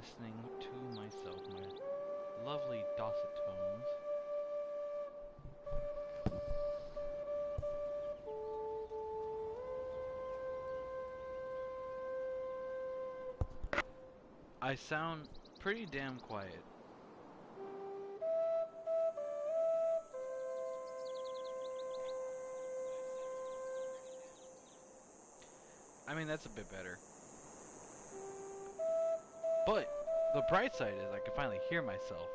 listening to myself, my lovely dulcet tones. I sound pretty damn quiet. I mean, that's a bit better. But the bright side is I can finally hear myself.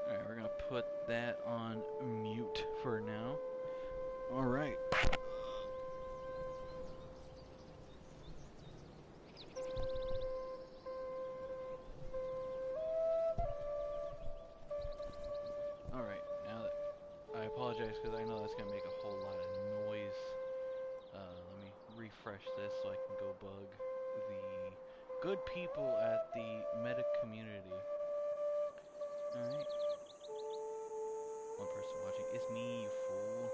Alright, we're gonna put that on mute for now. Alright. Alright, now that I apologize because I know that's gonna make a whole lot of noise. Let me refresh this so I can go bug the good people at the meta community. Alright. One person watching. It's me, you fool.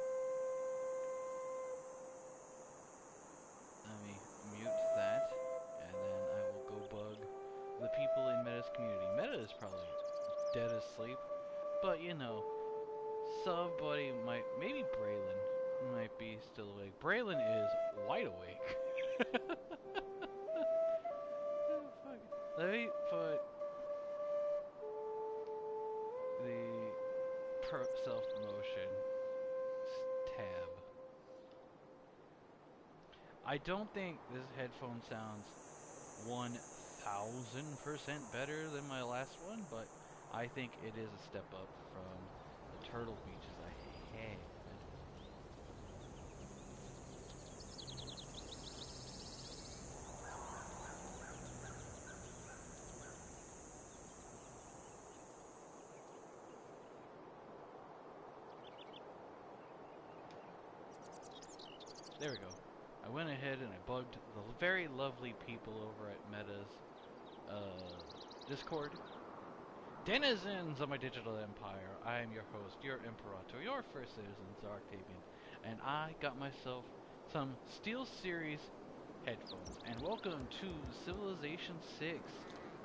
Let me mute that, and then I will go bug the people in Meta's community. Meta is probably dead asleep, but you know, somebody might, maybe Braillynn might be still awake. Braillynn is wide awake. Oh, fuck. Let me put the self-promotion tab. I don't think this headphone sounds 1000% better than my last one, but I think it is a step up from the Turtle Beaches I had. There we go. I went ahead and I bugged the very lovely people over at Meta's Discord. Denizens of my digital empire, I am your host, your imperator, your first citizen, TsarOctavian, and I got myself some SteelSeries headphones. And welcome to Civilization 6.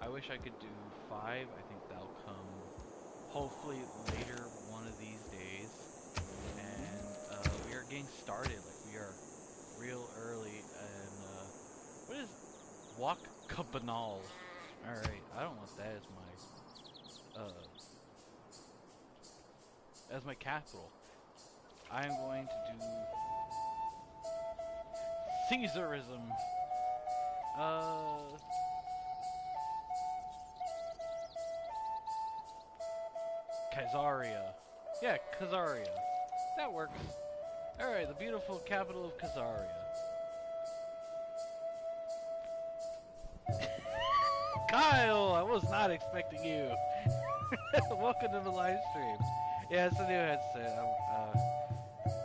I wish I could do 5. I think that'll come hopefully later one of these days. And we are getting started. Like, we are real early, and what is Wak Banal? Alright, I don't want that as my capital. I am going to do Caesarism. Khazaria. Yeah, Khazaria. That works. Alright, the beautiful capital of Khazaria. Kyle, I was not expecting you. Welcome to the live stream. Yeah, it's a new headset.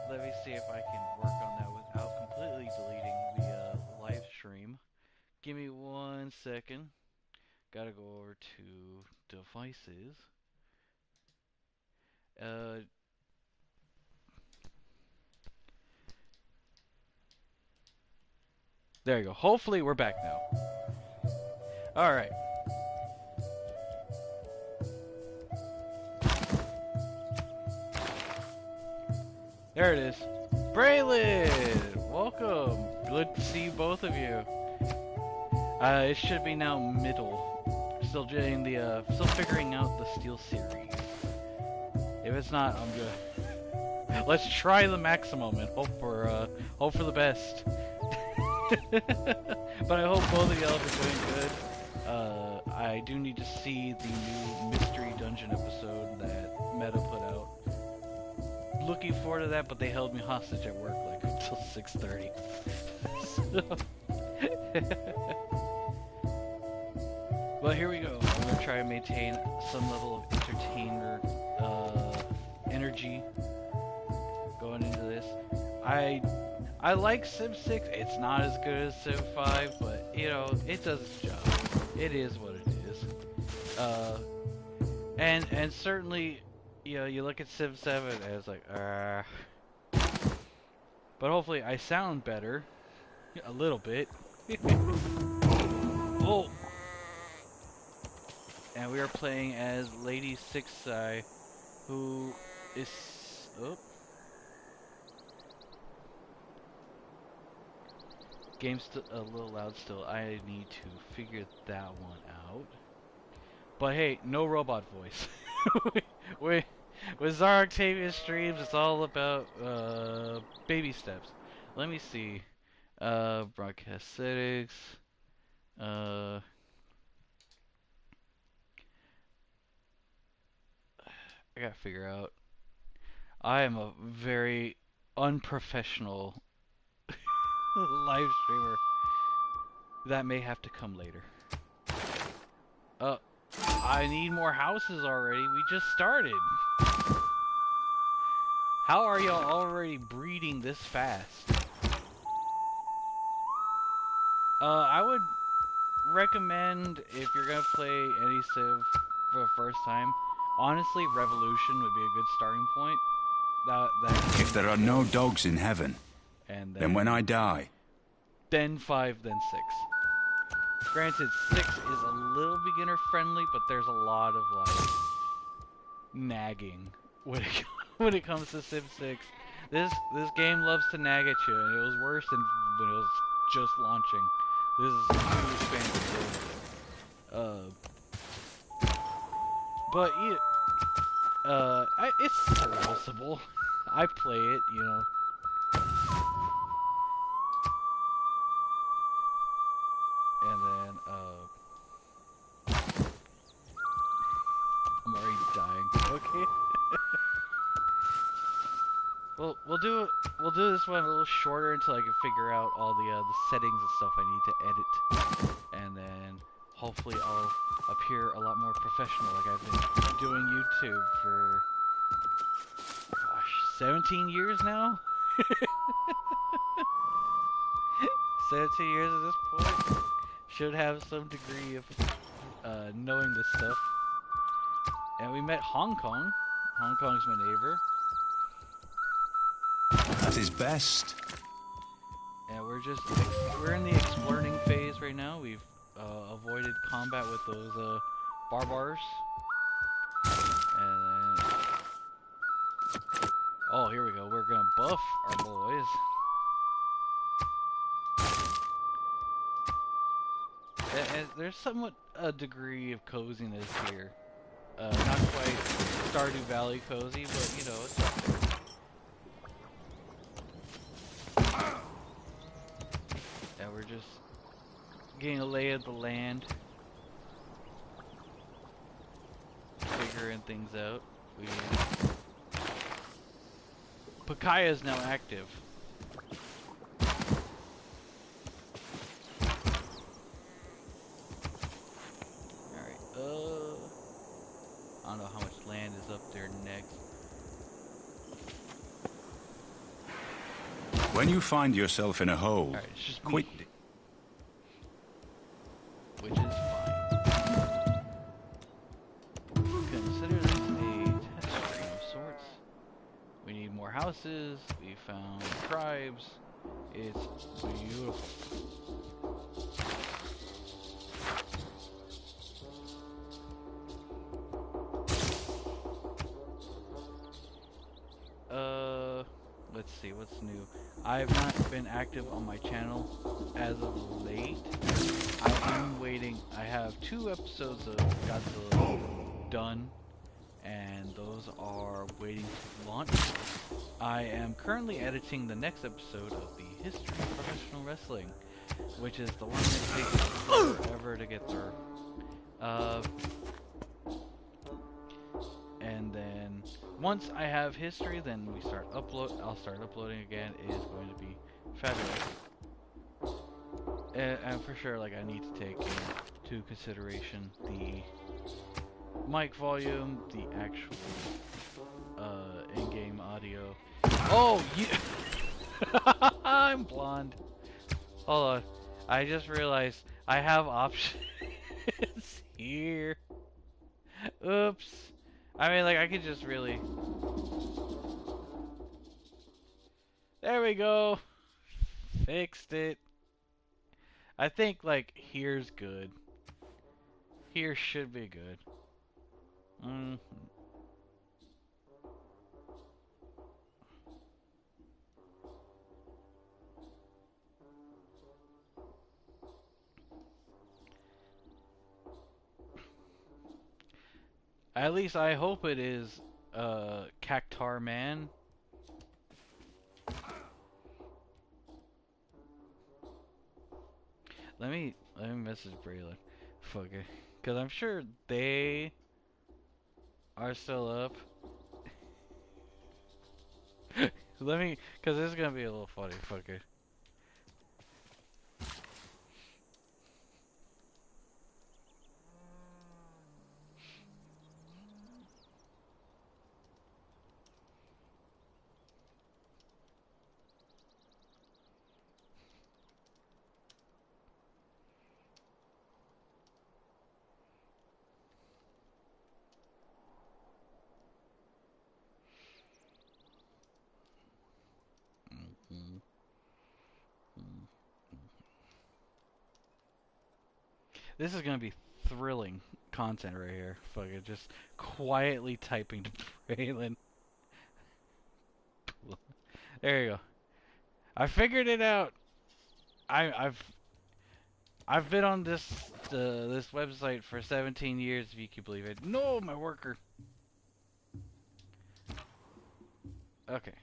Let me see if I can work on that without completely deleting the live stream. Give me 1 second. Gotta go over to devices. There you go. Hopefully we're back now. Alright. There it is. Braillynn! Welcome! Good to see both of you. It should be now middle. Still getting the, still figuring out the SteelSeries. If it's not, I'm good. Let's try the maximum and hope for the best. But I hope both of y'all are doing good. I do need to see the new Mystery Dungeon episode that Meta put out. Looking forward to that, but they held me hostage at work like until 6:30. Well, here we go. I'm gonna try and maintain some level of entertainer energy going into this. I like Sim 6. It's not as good as Sim 5, but you know, it does its job. It is what it is. And certainly you know, you look at Civ 7 and it's like, but hopefully I sound better. A little bit. Oh! And we are playing as Lady Six-Eye, who is... Oh. Game's a little loud still. I need to figure that one out. But hey, no robot voice. With TsarOctavian streams, it's all about baby steps. Let me see. Broadcast settings. I gotta figure out. I am a very unprofessional live streamer. That may have to come later. I need more houses already. We just started. How are y'all already breeding this fast? I would recommend, if you're gonna play any Civ for the first time, honestly, Revolution would be a good starting point. If there are no dogs in heaven, and then when I die... Then 5, then 6. Granted, 6 is a little beginner friendly, but there's a lot of, like, nagging when it comes to Civ 6. This game loves to nag at you, and it was worse than when it was just launching. This is a huge fancy game. But it's serviceable. I play it, you know. And then I'm already dying. Okay. Well, we'll do this one a little shorter until I can figure out all the settings and stuff I need to edit, and then hopefully I'll appear a lot more professional, like I've been doing YouTube for, gosh, 17 years now. 17 years at this point. Should have some degree of knowing this stuff. And we met Hong Kong. Hong Kong's my neighbor. At his best. And we're in the exploring phase right now. We've avoided combat with those barbars. And then, oh, here we go. We're gonna buff our boys. And there's somewhat a degree of coziness here. Not quite Stardew Valley cozy, but you know, it's up there. And we're just getting a lay of the land, figuring things out. Pakaya is now active. I don't know how much land is up there next. When you find yourself in a hole, right, it's just quit. Which is fine. Consider this a test stream of sorts. We need more houses. We found tribes. It's beautiful. Let's see, what's new? I have not been active on my channel as of late. I am waiting. I have 2 episodes of Godzilla done, and those are waiting to launch. I am currently editing the next episode of the History of Professional Wrestling, which is the one that takes forever to get through. And then once I have history, then we start I'll start uploading again. It is going to be fabulous. And for sure, like, I need to take into consideration the mic volume, the actual in-game audio. Oh, I'm blonde. Hold on. I just realized I have options here. Oops. I mean, like, I could just really... There we go! Fixed it. I think, like, here's good. Here should be good. Mm. At least I hope it is, Cactar Man. Let me message Braillynn. Fuck it. Cause I'm sure they are still up. Cause this is gonna be a little funny. Fuck it. This is gonna be thrilling content right here. Fuck it, just quietly typing to Braillynn. There you go. I figured it out. I've been on this website for 17 years, if you can believe it. No, my worker. Okay.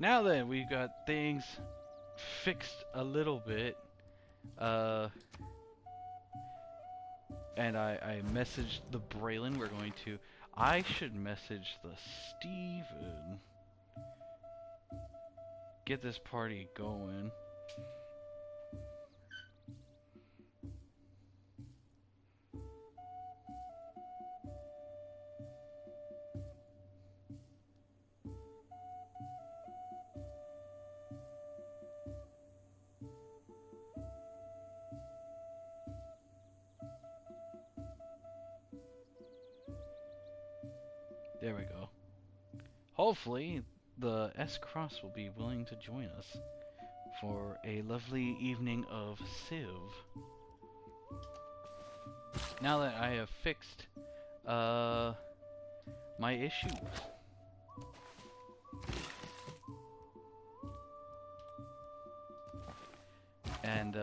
Now then, we've got things fixed a little bit. And I messaged the Braillynn. We're going to... I should message the Steven. Get this party going. There we go. Hopefully, the S-Cross will be willing to join us for a lovely evening of Civ. Now that I have fixed my issues. And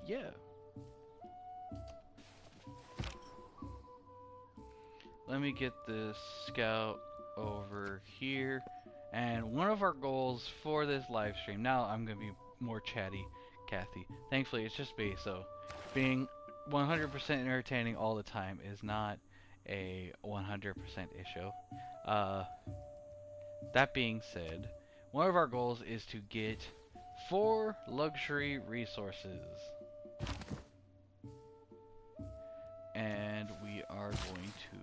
yeah. Let me get this scout over here. And one of our goals for this live stream, now I'm going to be more chatty, Kathy. Thankfully, it's just me, so being 100% entertaining all the time is not a 100% issue. That being said, one of our goals is to get 4 luxury resources. And we are going to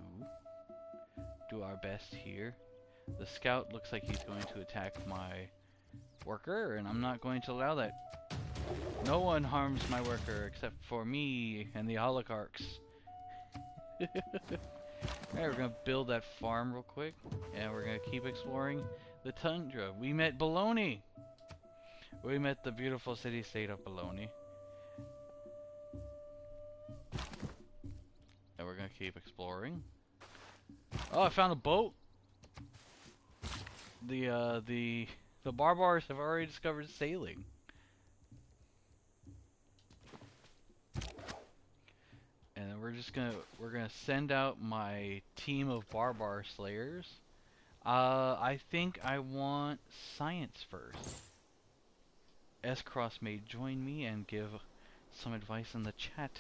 do our best here. The scout looks like he's going to attack my worker, and I'm not going to allow that. No one harms my worker except for me and the oligarchs. Alright, we're gonna build that farm real quick, and we're gonna keep exploring the tundra. We met Baloney! We met the beautiful city-state of Baloney. And we're gonna keep exploring. Oh, I found a boat! The barbars have already discovered sailing. And then we're gonna send out my team of barbar slayers. I think I want science first. S-Cross may join me and give some advice in the chat,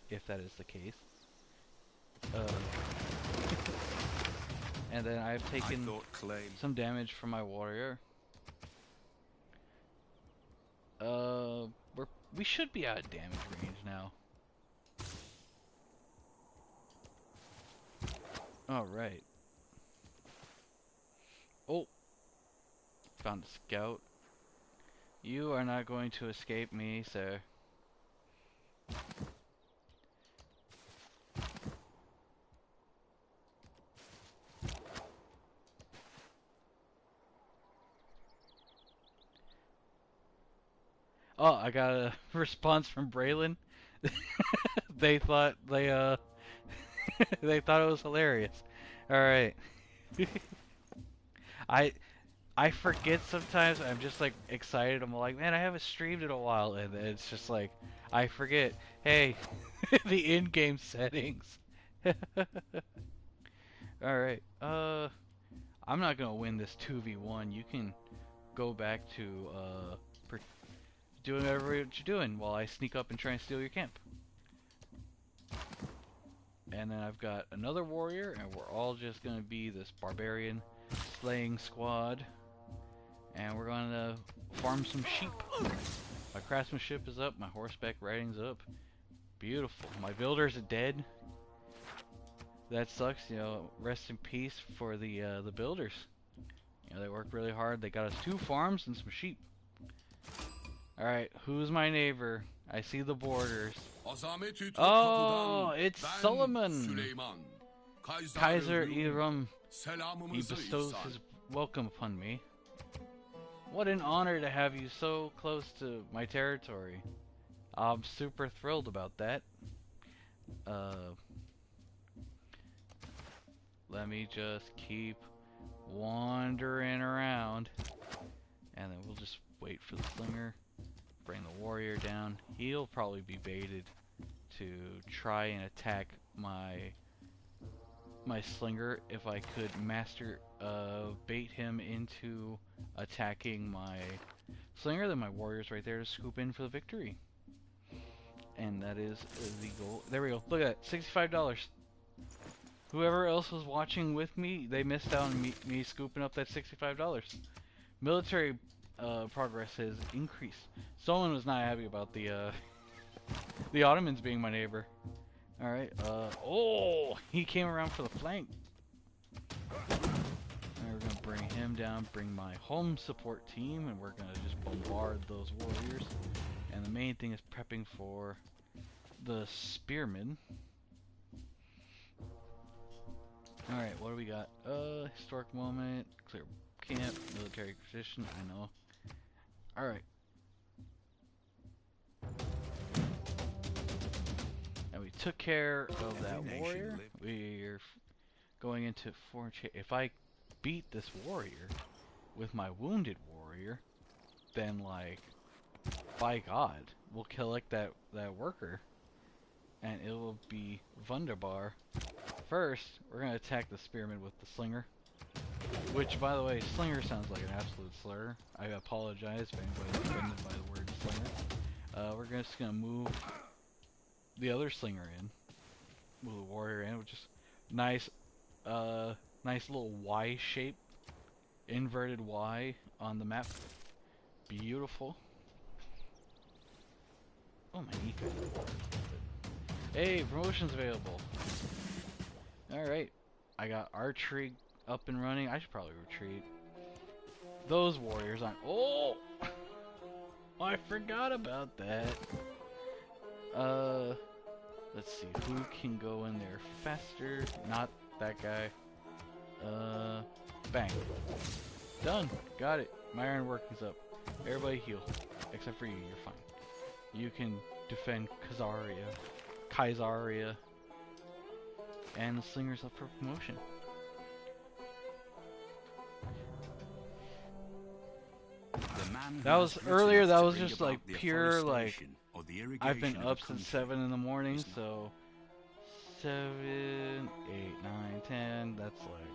if that is the case. And then I've taken some damage from my warrior. We should be out of damage range now. Alright. Oh! Found a scout. You are not going to escape me, sir. Oh, I got a response from Braillynn. They thought they thought it was hilarious. All right. I I forget sometimes. I'm just like excited. I'm like, man, I haven't streamed in a while, and it's just like I forget. Hey, the in-game settings. All right. I'm not gonna win this 2v1. You can go back to doing whatever you're doing while I sneak up and try and steal your camp. And then I've got another warrior, and we're all just gonna be this barbarian slaying squad. And we're gonna farm some sheep. My craftsmanship is up, my horseback riding's up. Beautiful. My builders are dead. That sucks, you know. Rest in peace for the builders. You know, they worked really hard. They got us 2 farms and some sheep. All right, who's my neighbor? I see the borders. Oh, it's Solomon. Kaiser Iram. He bestows his welcome upon me. What an honor to have you so close to my territory. I'm super thrilled about that. Let me just keep wandering around. And then we'll just wait for the slinger. Bring the warrior down. He'll probably be baited to try and attack my slinger if I could bait him into attacking my slinger. Then my warrior's right there to scoop in for the victory. And that is the goal. There we go. Look at that. $65. Whoever else was watching with me, they missed out on me scooping up that $65. Military progress has increased. Someone was not happy about the Ottomans being my neighbor. Alright, oh! He came around for the flank. And we're gonna bring him down, bring my home support team, and we're gonna just bombard those warriors. And the main thing is prepping for the spearmen. Alright, what do we got? Historic moment, clear camp, military position, I know. Alright. And we took care of that warrior. We're going into foreign if I beat this warrior with my wounded warrior, then like, by God, we'll collect that worker. And it will be wunderbar. First, we're going to attack the spearman with the slinger. Which, by the way, slinger sounds like an absolute slur. I apologize if anybody's offended by the word slinger. We're just going to move the other slinger in. Move the warrior in, which is nice, nice little Y shape. Inverted Y on the map. Beautiful. Oh, my knee. Hey, promotion's available. Alright. I got archery up and running. I should probably retreat. Those warriors on. Oh! I forgot about that. Let's see. Who can go in there faster? Not that guy. Bang. Done. Got it. My ironwork is up. Everybody heal. Except for you. You're fine. You can defend Kaisaria. And the slinger's up for promotion. That was earlier, that was just like pure like, I've been up since 7 in the morning, so 7, 8, 9, 10, that's like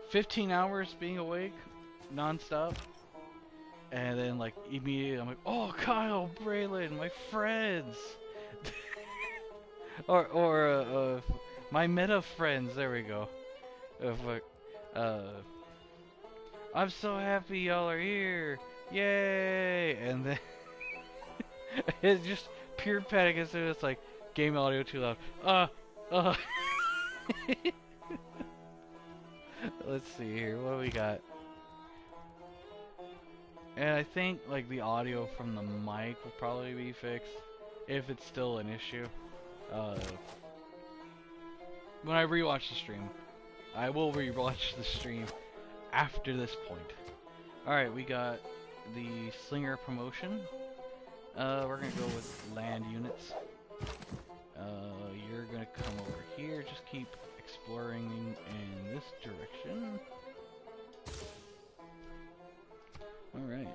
15 hours being awake, non-stop. And then like immediately I'm like, oh, Kyle, Braillynn, my friends. or my meta friends, there we go. I'm so happy y'all are here, yay! And then it's just pure panic as soon as it's like game audio too loud. Let's see here, what do we got? And I think like the audio from the mic will probably be fixed if it's still an issue. When I rewatch the stream, I will rewatch the stream after this point. Alright, we got the Slinger promotion. We're gonna go with land units. You're gonna come over here, just keep exploring in this direction. Alright.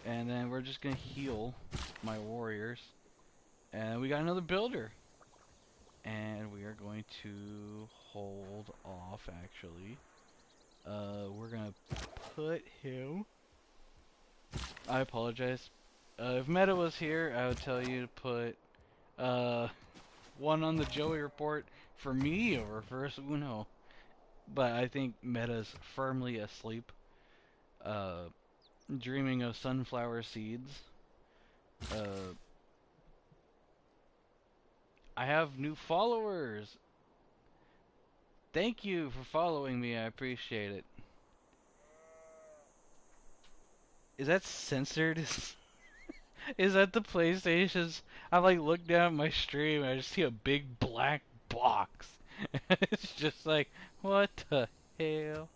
And then we're just gonna heal my warriors. And we got another builder. And we are going to hold off, actually. We're gonna put him... I apologize. If Meta was here, I would tell you to put, one on the Joey report for me over first Uno. But I think Meta's firmly asleep. Dreaming of sunflower seeds. I have new followers! Thank you for following me, I appreciate it. Is that censored? Is that the PlayStation's... I like look down at my stream and I just see a big black box. It's just like, what the hell?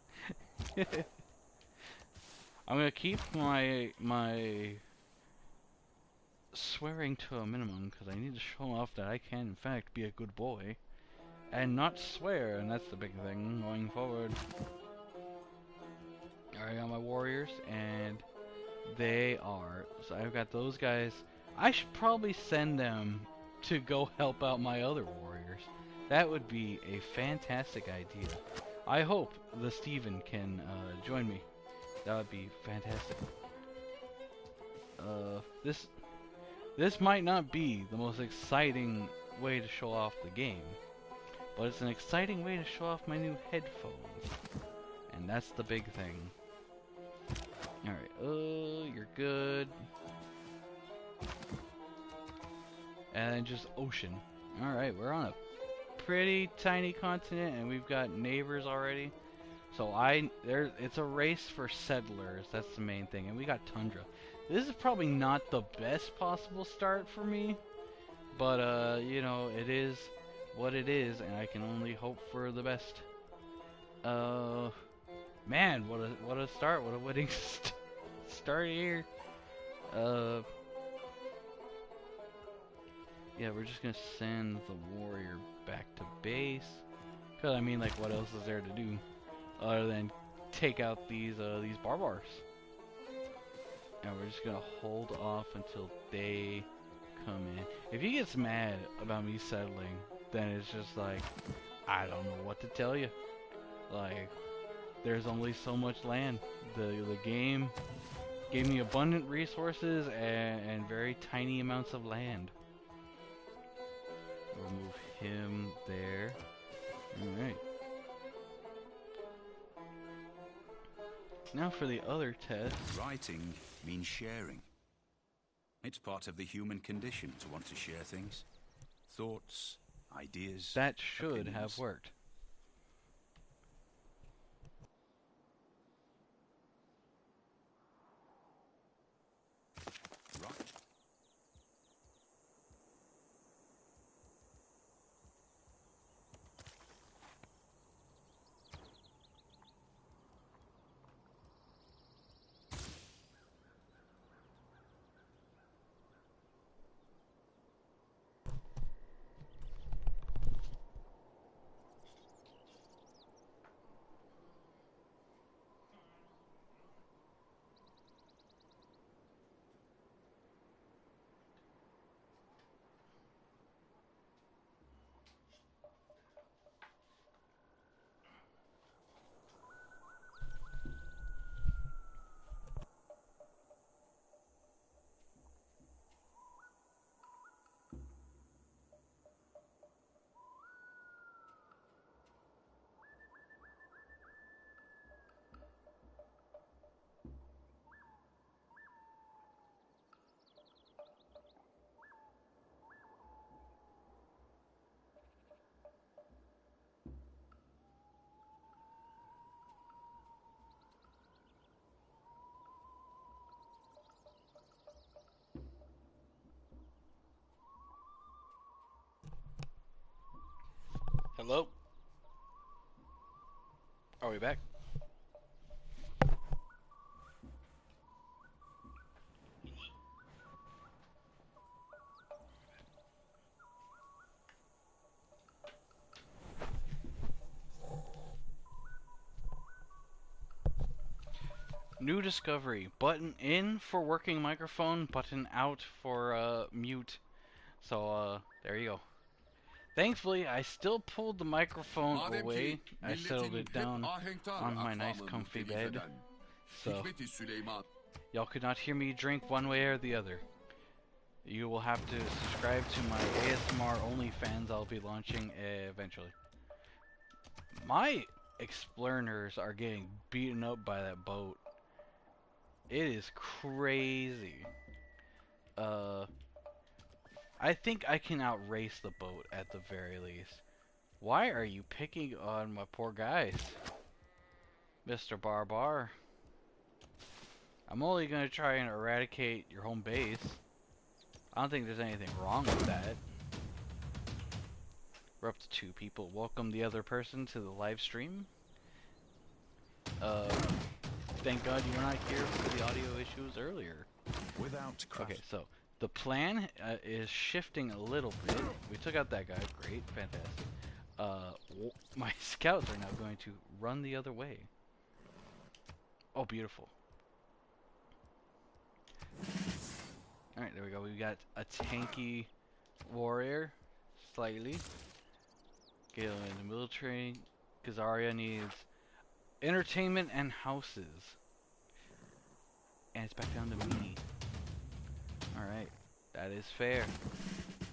I'm gonna keep my swearing to a minimum because I need to show off that I can in fact be a good boy and not swear, and that's the big thing going forward. Alright, I got my warriors and they are, so I've got those guys. I should probably send them to go help out my other warriors. That would be a fantastic idea. I hope the Steven can join me. That would be fantastic. This might not be the most exciting way to show off the game, but it's an exciting way to show off my new headphones. And that's the big thing. Alright, you're good. And then just ocean. Alright, we're on a pretty tiny continent and we've got neighbors already. So it's a race for settlers, that's the main thing. And we got tundra. This is probably not the best possible start for me. But, you know, it is what it is and I can only hope for the best. Man, what a start, what a winning start here. Yeah, we're just gonna send the warrior back to base. Cause I mean, like, what else is there to do other than take out these barbars? And we're just gonna hold off until they come in. If he gets mad about me settling, then it's just like, I don't know what to tell you. Like, there's only so much land. The game gave me abundant resources and very tiny amounts of land. We'll move him there. Alright. Now for the other test. Writing means sharing. It's part of the human condition to want to share things. Thoughts, ideas. That should opinions. have worked. Right. Hello? Are we back? New discovery. Button in for working microphone, button out for mute. So there you go. Thankfully, I still pulled the microphone away. I settled it down on my nice comfy bed. So y'all could not hear me drink one way or the other. You will have to subscribe to my ASMR OnlyFans I'll be launching eventually. My explorers are getting beaten up by that boat. It is crazy. I think I can outrace the boat at the very least. Why are you picking on my poor guys, Mr. Barbar? I'm only gonna try and eradicate your home base. I don't think there's anything wrong with that. We're up to 2 people. Welcome the other person to the live stream. Thank God you're not here for the audio issues earlier. Without craft. Okay, so the plan is shifting a little bit. We took out that guy. Great, fantastic. My scouts are now going to run the other way. Oh, beautiful. Alright, there we go. We got a tanky warrior. Slightly. Get in the military. Khazaria needs entertainment and houses. And it's back down to me. Alright. That is fair.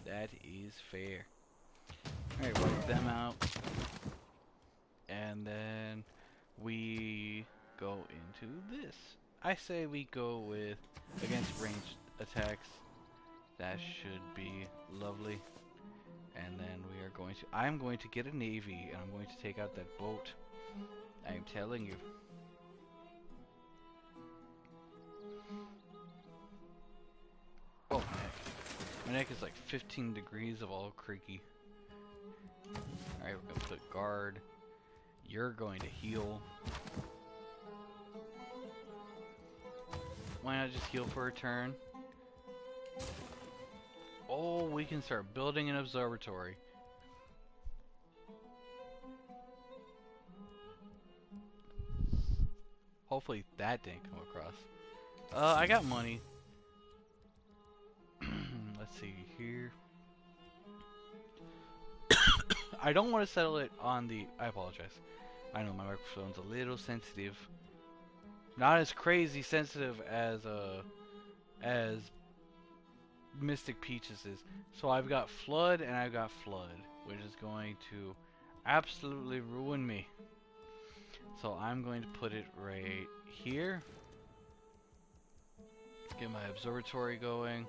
That is fair. Alright, wipe them out. And then we go into this. I say we go with against ranged attacks. That should be lovely. And then we are going to I'm going to get a navy and I'm going to take out that boat. I'm telling you. Oh, my neck. My neck is like 15 degrees of all creaky. Alright, we're going to put guard. You're going to heal. Why not just heal for a turn? Oh, we can start building an observatory. Hopefully that didn't come across. I got money. Let's see here. I don't want to settle it on the... I apologize. I know my microphone's a little sensitive. Not as crazy sensitive as Mystic Peaches is. So I've got Flood and I've got Flood, which is going to absolutely ruin me. So I'm going to put it right here. Get my observatory going.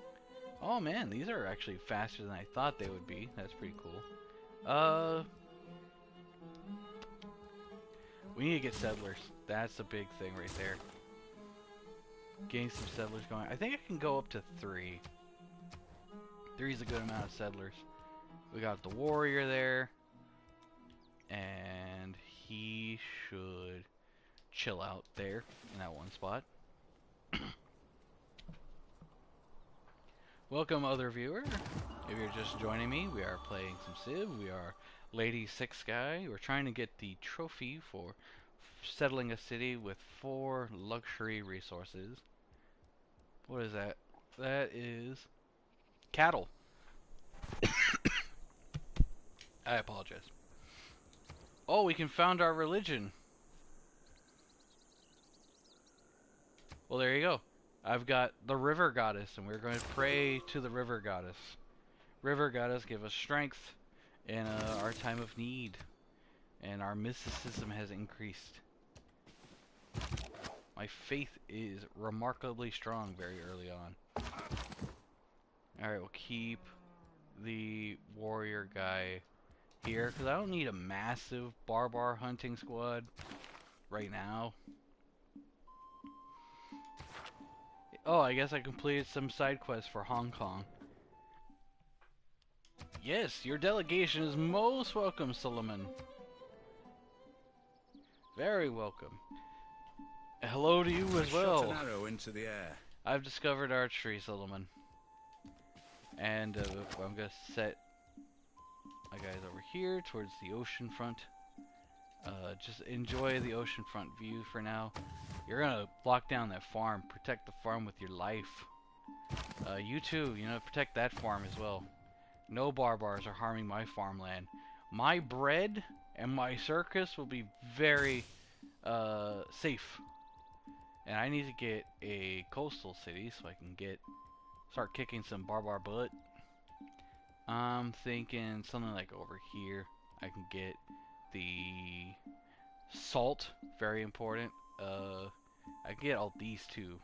Oh man, these are actually faster than I thought they would be. That's pretty cool. We need to get settlers. That's a big thing right there. Getting some settlers going. I think I can go up to 3. 3 is a good amount of settlers. We got the warrior there. And he should chill out there in that one spot. Welcome, other viewer. If you're just joining me, we are playing some Civ. We are Lady Six Sky. We're trying to get the trophy for settling a city with 4 luxury resources. What is that? That is cattle. I apologize. Oh, we can found our religion. Well, there you go. I've got the river goddess, and we're going to pray to the river goddess. River goddess, give us strength in our time of need. And our mysticism has increased. My faith is remarkably strong very early on. Alright, we'll keep the warrior guy here, because I don't need a massive barbar hunting squad right now. Oh, I guess I completed some side quests for Hong Kong. Yes, your delegation is most welcome, Solomon. Very welcome. Hello to you as well. Shot an arrow into the air. I've discovered archery, Solomon. And I'm going to set my guys over here towards the ocean front. Just enjoy the oceanfront view for now. You're gonna lock down that farm, protect the farm with your life. You too, you know, protect that farm as well. No barbars are harming my farmland. My bread and my circus will be very safe. And I need to get a coastal city so I can start kicking some barbar butt. I'm thinking something like over here. I can get the salt, very important. I can get all these too.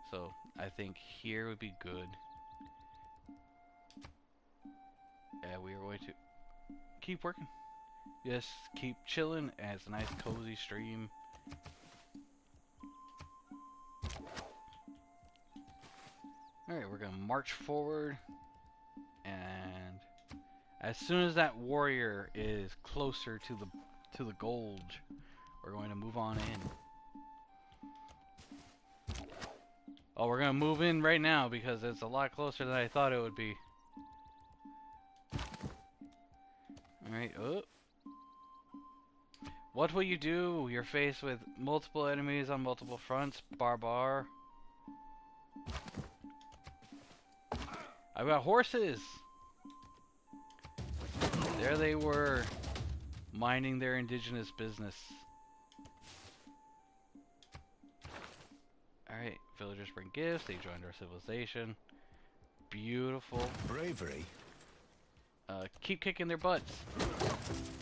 So I think here would be good. And we are going to keep working. Just keep chilling, and it's a nice cozy stream. Alright, we're gonna march forward, and as soon as that warrior is closer to the gulch, we're going to move on in. Oh, we're gonna move in right now because it's a lot closer than I thought it would be. Alright, oh. What will you do? You're faced with multiple enemies on multiple fronts, Barbar. I've got horses! There they were, minding their indigenous business. Alright, villagers bring gifts, they joined our civilization. Beautiful. Bravery. Keep kicking their butts.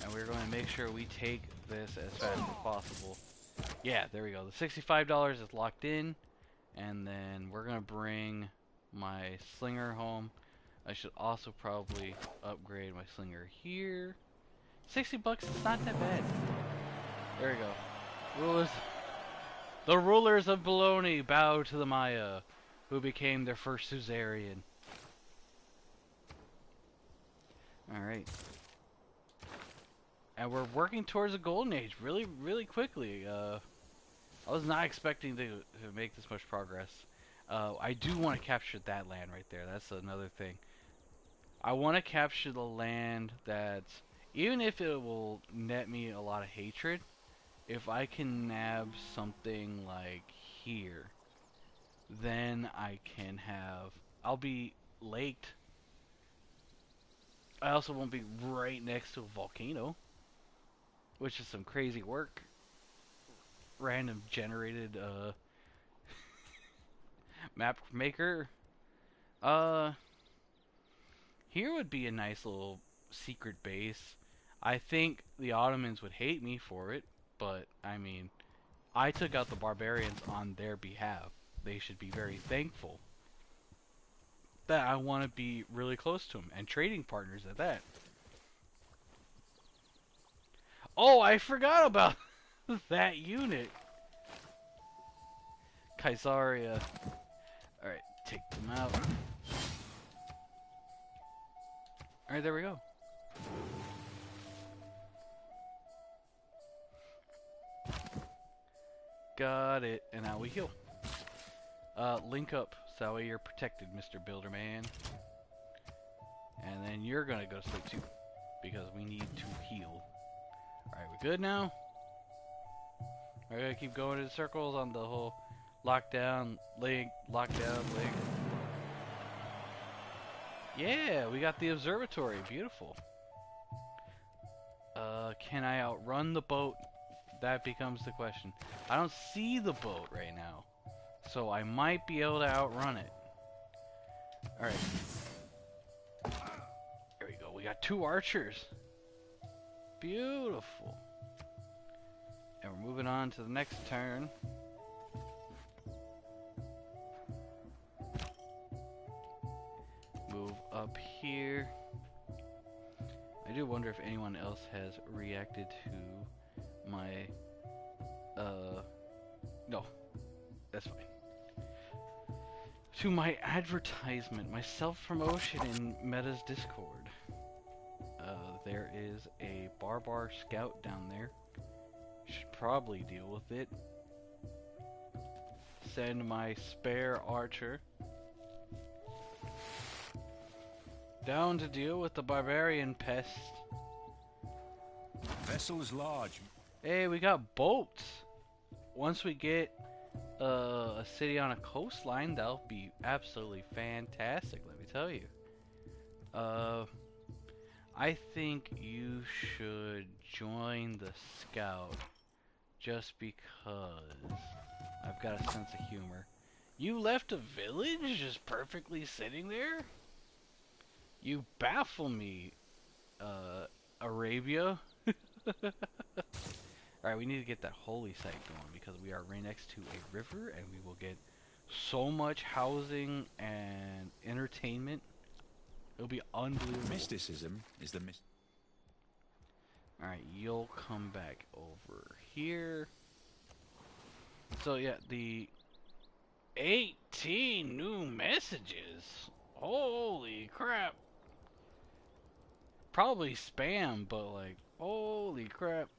And we're going to make sure we take this as fast as possible. Yeah, there we go. The $65 is locked in. And then we're going to bring my slinger home. I should also probably upgrade my slinger here. 60 bucks is not that bad. There we go. The rulers of Bologna bow to the Maya, who became their first suzerain. Alright. And we're working towards a golden age really, really quickly. I was not expecting to make this much progress. I do want to capture that land right there. That's another thing. I want to capture the land that's, even if it will net me a lot of hatred, if I can nab something like here, then I can have, I'll be laked. I also won't be right next to a volcano, which is some crazy work. Random generated map maker. Here would be a nice little secret base. I think the Ottomans would hate me for it, but I mean, I took out the barbarians on their behalf. They should be very thankful that I want to be really close to them, and trading partners at that. Oh, I forgot about that unit. Kaisaria. Alright, take them out. Alright, there we go. Got it, and now we heal. Link up, so that way you're protected, Mr. Builderman. And then you're gonna go to sleep too, because we need to heal. Alright, we good now? We're gonna keep going in circles on the whole lockdown, link, lockdown, link. Yeah, we got the observatory, beautiful. Can I outrun the boat? That becomes the question. I don't see the boat right now, so I might be able to outrun it. Alright. There we go. We got 2 archers. Beautiful. And we're moving on to the next turn. Move up here. I do wonder if anyone else has reacted to my, no, that's fine. To my advertisement, my self-promotion in Meta's Discord. There is a Barbar Scout down there. Should probably deal with it. Send my spare archer down to deal with the barbarian pest. Vessel is large. Hey, we got boats. Once we get a city on a coastline, that'll be absolutely fantastic, let me tell you. I think you should join the scout just because I've got a sense of humor. You left a village just perfectly sitting there? You baffle me, Arabia. Alright, we need to get that holy site going because we are right next to a river and we will get so much housing and entertainment. It'll be unbelievable. Mysticism is the Alright, you'll come back over here. So yeah, the 18 new messages. Holy crap. Probably spam, but like, holy crap.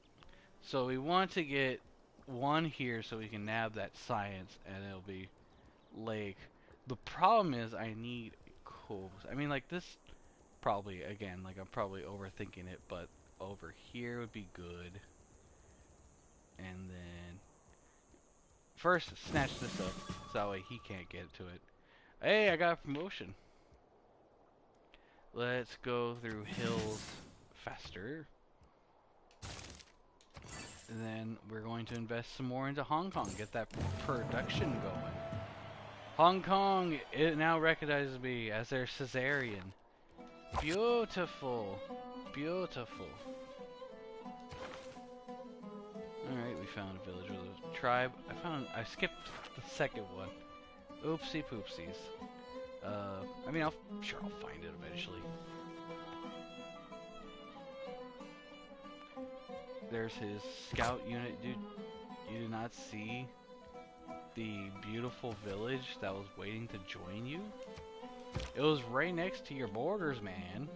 So we want to get one here so we can nab that science and it'll be lake. The problem is I need coves. I mean, like this probably, again, like I'm probably overthinking it, but over here would be good. And then first snatch this up so that way he can't get to it. Hey, I got a promotion. Let's go through hills faster. And then we're going to invest some more into Hong Kong, get that production going. Hong Kong, it now recognizes me as their Caesarian. Beautiful. Beautiful. Alright, we found a village with a tribe. I skipped the second one. Oopsie poopsies. I mean, sure I'll find it eventually. There's his scout unit, dude. You did not see the beautiful village that was waiting to join you? It was right next to your borders, man.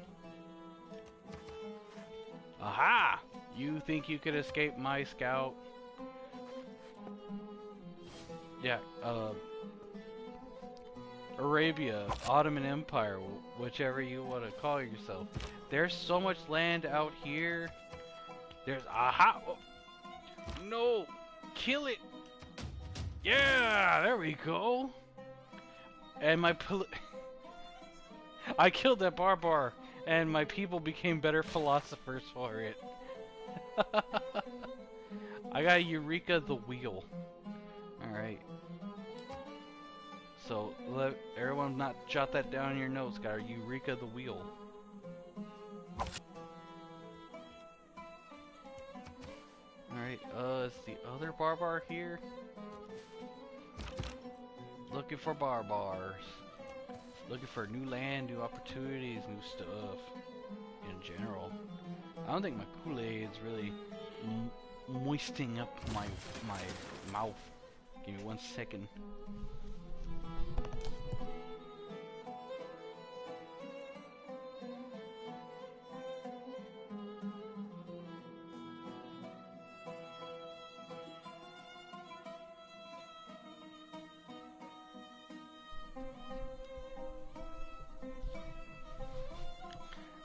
Aha! You think you could escape my scout? Yeah, Arabia, Ottoman Empire, whichever you want to call yourself. There's so much land out here. There's aha! Oh, no! Kill it! Yeah! There we go! And my I killed that barbar, and my people became better philosophers for it. I got Eureka the Wheel. Alright. So, let everyone not jot that down in your notes. Got Eureka the Wheel. Alright, is the other barbar here? Looking for barbars. Looking for new land, new opportunities, new stuff. In general. I don't think my Kool-Aid's really moistening up my mouth. Give me 1 second.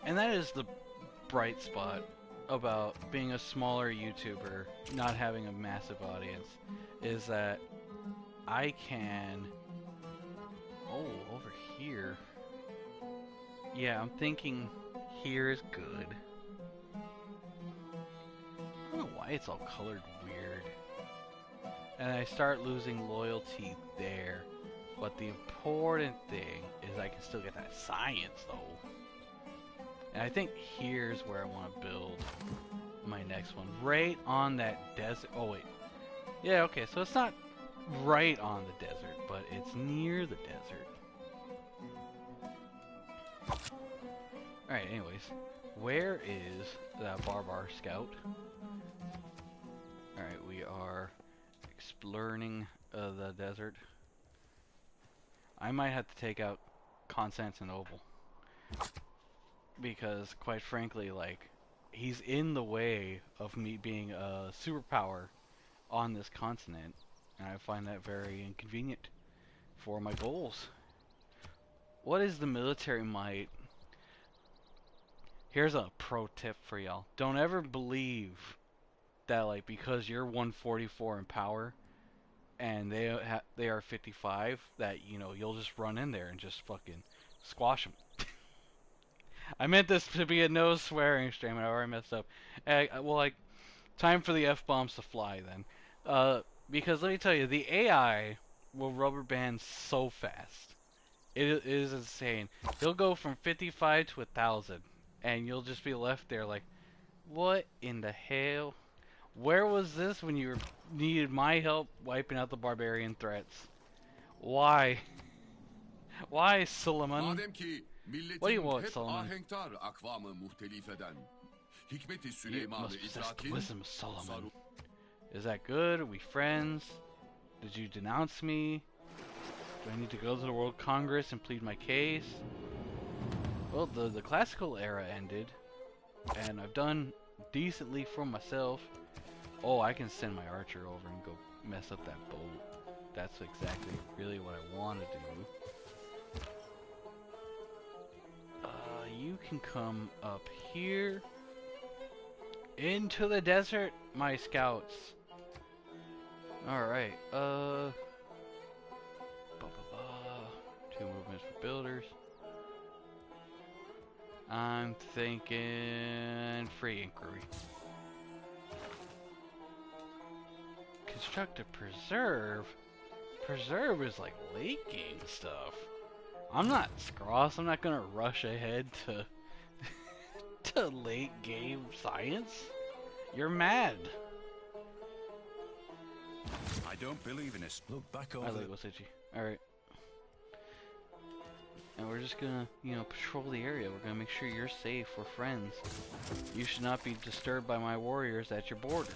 And that is the bright spot about being a smaller YouTuber, not having a massive audience, is that I can... Oh, over here. Yeah, I'm thinking here is good. I don't know why it's all colored weird. And I start losing loyalty there. But the important thing is I can still get that science, though. And I think here's where I want to build my next one. Right on that desert. Oh, wait. Yeah, okay. So it's not right on the desert, but it's near the desert. Alright, anyways. Where is that barbar scout? Alright, we are exploring the desert. I might have to take out Constantinople. Because, quite frankly, like, he's in the way of me being a superpower on this continent, and I find that very inconvenient for my goals. What is the military might? Here's a pro tip for y'all. Don't ever believe that, like, because you're 144 in power and they are 55, that, you know, you'll just run in there and just fucking squash them. I meant this to be a no swearing stream, and I already messed up. Well, like, time for the F-bombs to fly then. Because let me tell you, the AI will rubber band so fast. It is insane. He'll go from 55 to 1,000, and you'll just be left there like, what in the hell? Where was this when you needed my help wiping out the barbarian threats? Why? Why, Solomon? Madem ki What do you milletin want, hep Solomon? ahenktar akvamı muhtelif eden hikmet-i You Süleyman-ı must possess the İdrakin wisdom of Solomon. Is that good? Are we friends? Did you denounce me? Do I need to go to the World Congress and plead my case? Well, the classical era ended, and I've done decently for myself. Oh, I can send my archer over and go mess up that boat. That's exactly really what I want to do. You can come up here into the desert, my scouts. Alright, Two movements for builders. I'm thinking free inquiry. Construct a preserve? Preserve is like late game stuff. I'm not Scross, I'm not gonna rush ahead to to late game science. You're mad. I don't believe in this. Look back over. I like Wasichi. Alright. And we're just gonna, you know, patrol the area. We're gonna make sure you're safe. We're friends. You should not be disturbed by my warriors at your border.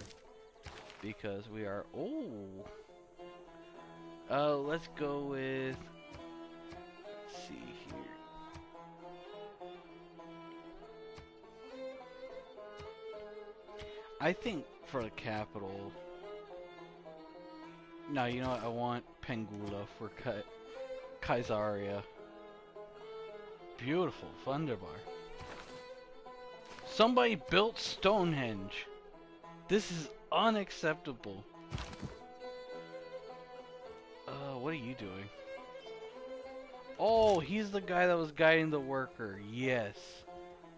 Because we are... Oh! Let's go with... Let's see here. I think for the capital... No, you know what? I want Pengula for Kaisaria. Beautiful Thunderbar. Somebody built Stonehenge. This is unacceptable. What are you doing? Oh, he's the guy that was guiding the worker. Yes.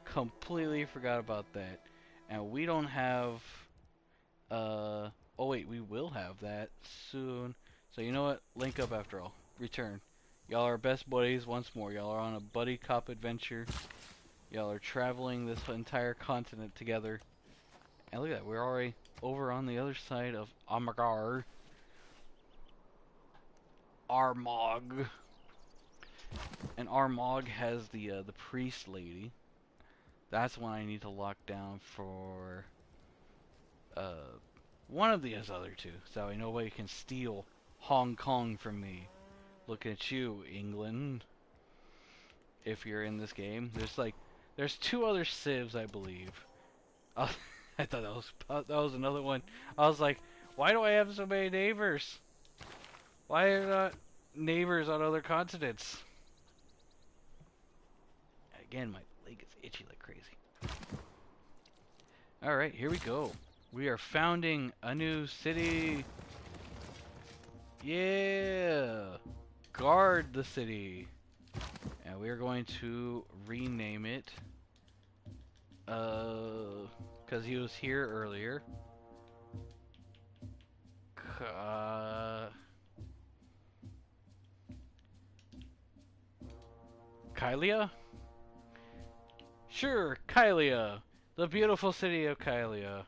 Completely forgot about that. And we don't have... Oh wait, we will have that soon. So you know what? Link up after all. Return. Y'all are best buddies once more. Y'all are on a buddy cop adventure. Y'all are traveling this entire continent together. And look at that, we're already over on the other side of Amagar. Armagh. And Armagh has the priest lady. That's one I need to lock down for one of these other two, so nobody can steal Hong Kong from me. Look at you, England. If you're in this game, there's two other civs, I believe. I thought that was another one. I was like, why do I have so many neighbors? Why are not neighbors on other continents? Again, my leg is itchy like crazy. Alright, here we go. We are founding a new city. Yeah! Guard the city. And we are going to rename it. Because he was here earlier. Kylia? Sure, Kylia. The beautiful city of Kylia.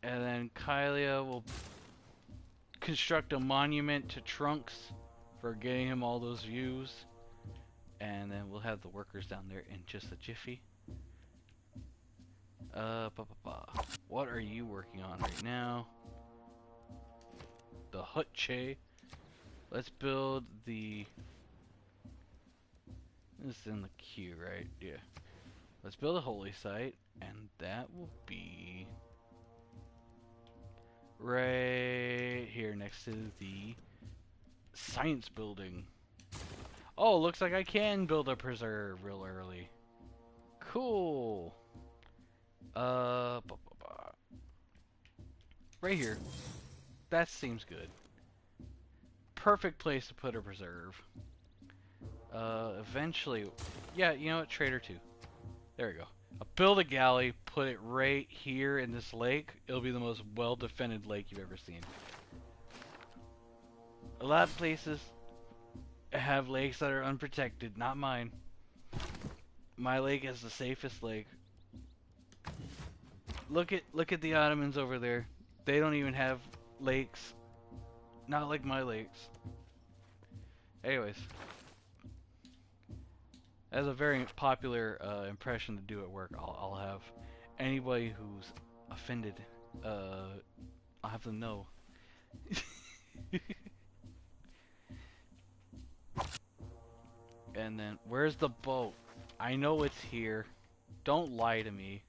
And then Kylia will construct a monument to Trunks for getting him all those views. And then we'll have the workers down there in just a jiffy. What are you working on right now? The Hutche. Let's build the... This is in the queue, right? Yeah. Let's build a holy site, and that will be... Right here next to the science building. Oh, looks like I can build a preserve real early. Cool. Right here. That seems good. Perfect place to put a preserve. Eventually, yeah, you know what? Trader 2. There we go. I'll build a galley, put it right here in this lake. It'll be the most well-defended lake you've ever seen. A lot of places have lakes that are unprotected, not mine. My lake is the safest lake. Look at the Ottomans over there. They don't even have lakes. Not like my lakes. Anyways. As a very popular impression to do at work, I'll have anybody who's offended, I'll have them know. And then, where's the boat? I know it's here. Don't lie to me.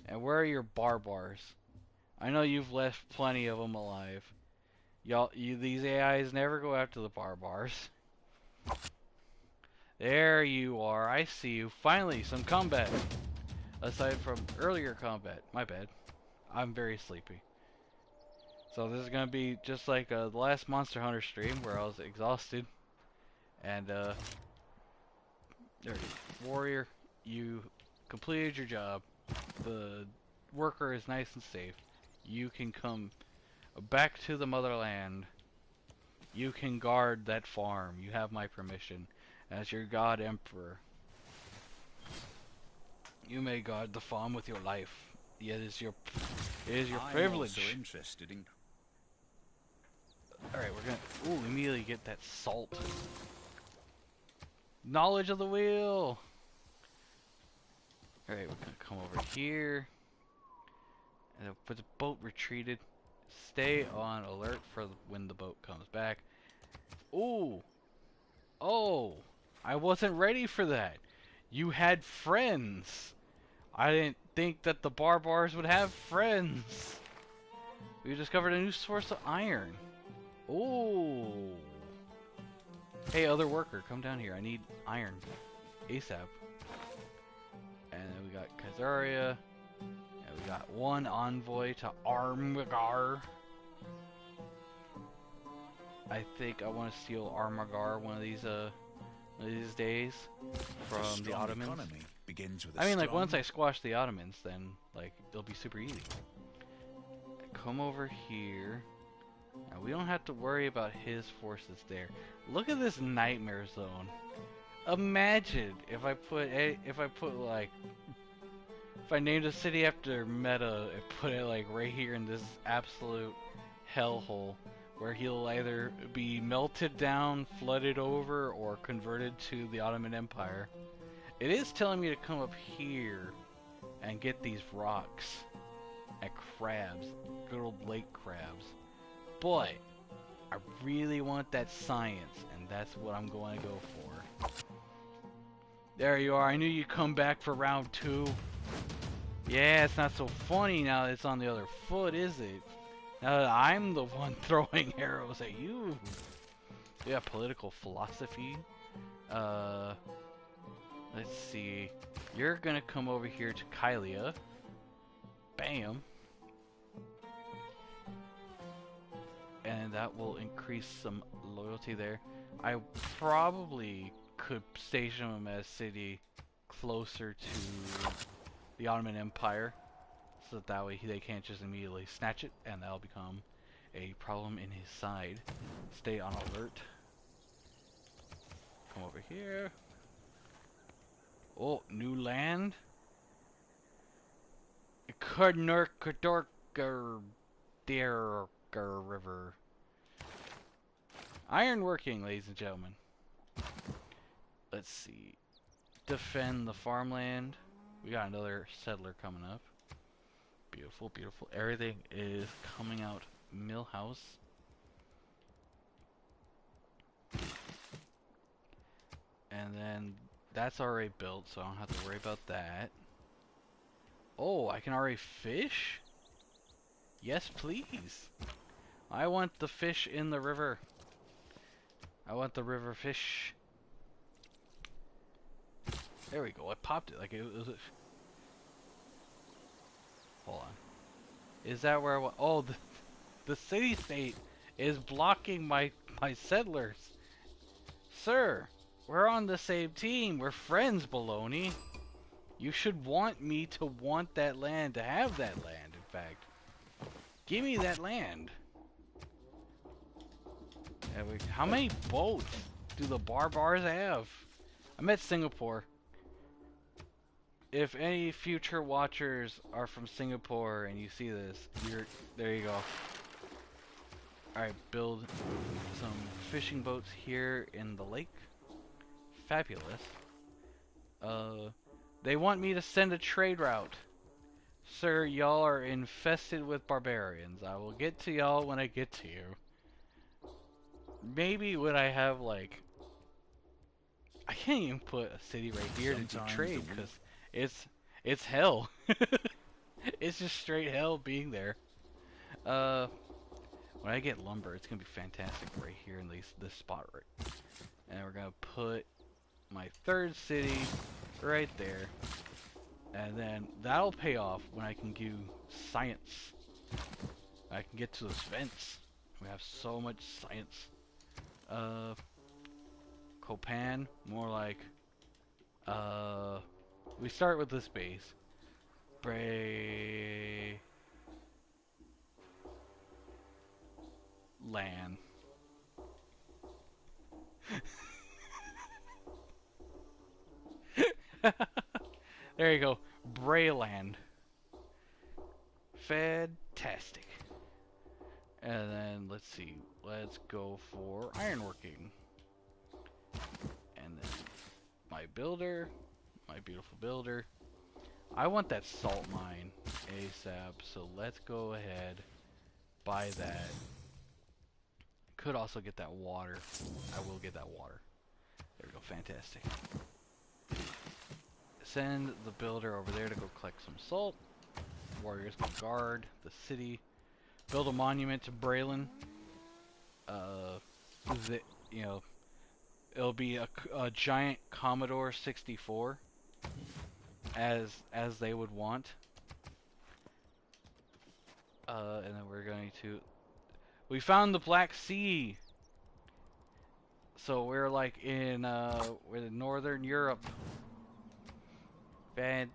And where are your barbars? I know you've left plenty of them alive. These AIs never go after the barbars. There you are. I see you. Finally, some combat. Aside from earlier combat. My bad. I'm very sleepy. So this is gonna be just like the last Monster Hunter stream where I was exhausted. And there it is. Warrior, you completed your job. The worker is nice and safe. You can come back to the motherland. You can guard that farm. You have my permission as your god emperor. You may guard the farm with your life. It is your privilege. I'm also interested in... Alright, we're gonna immediately get that salt. Knowledge of the wheel! Alright, we're gonna come over here. And with the boat retreated, stay on alert for when the boat comes back. Ooh! Oh! I wasn't ready for that! You had friends! I didn't think that the barbars would have friends! We discovered a new source of iron. Ooh! Hey, other worker, come down here. I need iron. ASAP. And then we got Khazaria. And we got one envoy to Armagar. I think I want to steal Armagar one of these days from the Ottomans. Begins with I mean, like, once I squash the Ottomans, then, like, it'll be super easy. Come over here. Now, we don't have to worry about his forces there. Look at this nightmare zone. Imagine if I named a city after Meta and put it, like, right here in this absolute hellhole, where he'll either be melted down, flooded over, or converted to the Ottoman Empire. It is telling me to come up here and get these rocks and crabs, good old lake crabs. But I really want that science, and that's what I'm going to go for. There you are. I knew you'd come back for round 2. Yeah, it's not so funny now that it's on the other foot, is it? Now that I'm the one throwing arrows at you. Yeah, political philosophy. Let's see. You're gonna come over here to Kylia. Bam. And that will increase some loyalty there. I probably could station him as city closer to the Ottoman Empire, so that way they can't just immediately snatch it, and that'll become a problem in his side. Stay on alert. Come over here. Oh, new land? Kudnurkadorker River. Ironworking, ladies and gentlemen. Let's see. Defend the farmland. We got another settler coming up. Beautiful, beautiful. Everything is coming out. Mill house. And then that's already built, so I don't have to worry about that. Oh, I can already fish? Yes, please. I want the fish in the river. I want the river fish. There we go. I popped it like it was. Hold on. Is that where I want? Oh, the city-state is blocking my settlers. Sir, we're on the same team. We're friends, baloney. You should want me to want that land, to have that land, in fact. Give me that land. How many boats do the barbars have? I'm at Singapore. If any future watchers are from Singapore and you see this, there you go. Alright, build some fishing boats here in the lake. Fabulous. They want me to send a trade route. Sir, y'all are infested with barbarians. I will get to y'all when I get to you. Maybe when I have, like... I can't even put a city right here to do trade, because it's hell. It's just straight hell being there. When I get lumber, it's gonna be fantastic right here in this spot right. And we're gonna put my third city right there. And then that'll pay off when I can do science. I can get to those vents. We have so much science. Copan, more like, we start with this base. Braillynn. There you go. Braillynn. Fantastic. And then, let's see. Let's go for ironworking. And then, my builder. My beautiful builder. I want that salt mine ASAP, so let's go ahead. Buy that. Could also get that water. I will get that water. There we go. Fantastic. Send the builder over there to go collect some salt. Warriors can guard the city. Build a monument to Braillynn. You know, it'll be a giant Commodore 64, as they would want. And then we're going to. We found the Black Sea. So we're like in we're in Northern Europe. And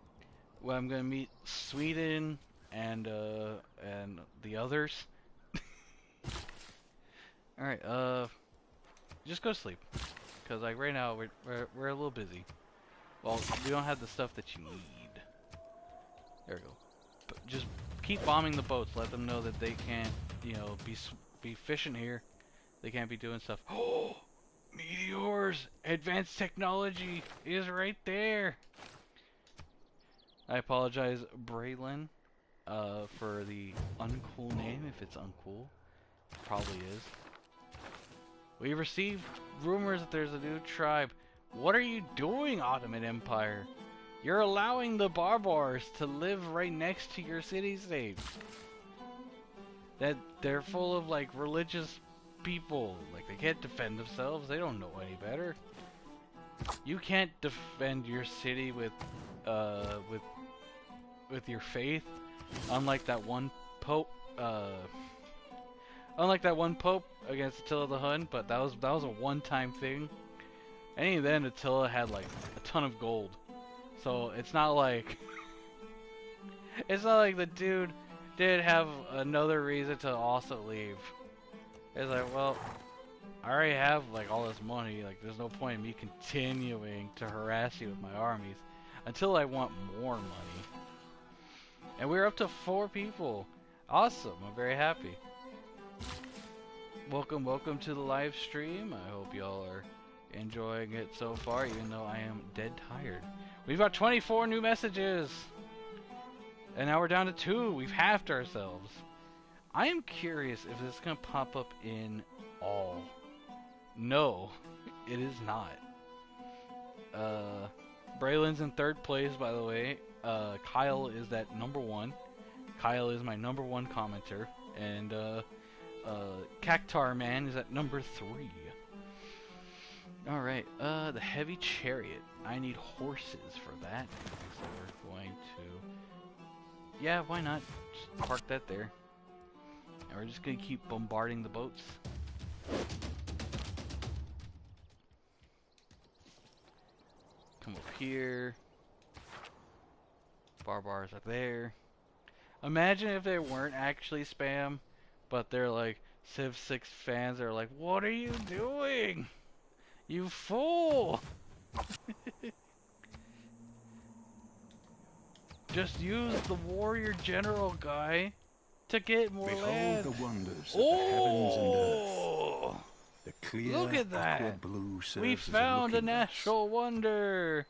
well, I'm gonna meet Sweden and the others. All right, just go to sleep, cause like right now we're a little busy. Well, we don't have the stuff that you need. There we go. But just keep bombing the boats. Let them know that they can't, you know, be fishing here. They can't be doing stuff. Oh, meteors! Advanced technology is right there. I apologize, Braillynn, for the uncool name, if it's uncool. It probably is. We received rumors that there's a new tribe. What are you doing, Ottoman Empire? You're allowing the barbars to live right next to your city-state. That they're full of, like, religious people. Like, they can't defend themselves. They don't know any better. You can't defend your city with your faith, unlike that one pope. Unlike that one pope against Attila the Hun, but that was a one-time thing. And even then, Attila had like a ton of gold, so it's not like the dude did have another reason to also leave. It's like, well, I already have like all this money. Like, there's no point in me continuing to harass you with my armies until I want more money. And we're up to 4 people. Awesome. I'm very happy. Welcome to the live stream. I hope y'all are enjoying it so far, even though I am dead tired. We've got 24 new messages. And now we're down to 2. We've halved ourselves. I am curious if this is going to pop up in all. No, it is not. Braylynn's in 3rd place, by the way. Kyle is at number 1. Kyle is my #1 commenter, and Cactar Man is at #3. Alright, the heavy chariot. I need horses for that, so we're going to... Yeah, why not? Just park that there. And we're just gonna keep bombarding the boats. Come up here. Barbars are there. Imagine if they weren't actually spam, but they're like Civ 6 fans are like, what are you doing? You fool! Just use the warrior general guy to get more land. Behold the wonders of the heavens and earth. The clear, Look at that! aqua blue serves We as found a looking glass. natural wonder!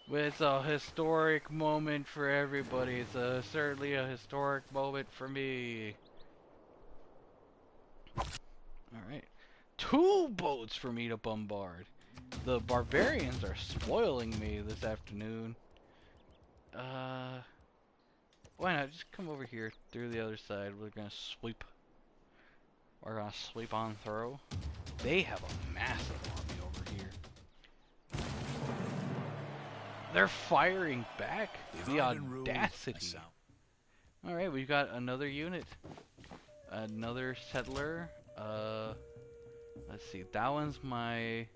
It's a historic moment for everybody. It's certainly a historic moment for me. Alright. 2 boats for me to bombard. The barbarians are spoiling me this afternoon. Why not? Just come over here through the other side. We're gonna sweep. We're gonna sweep on through. They have a massive army over here. They're firing back. The audacity. Alright, we've got another unit. Another settler. Let's see. That one's my...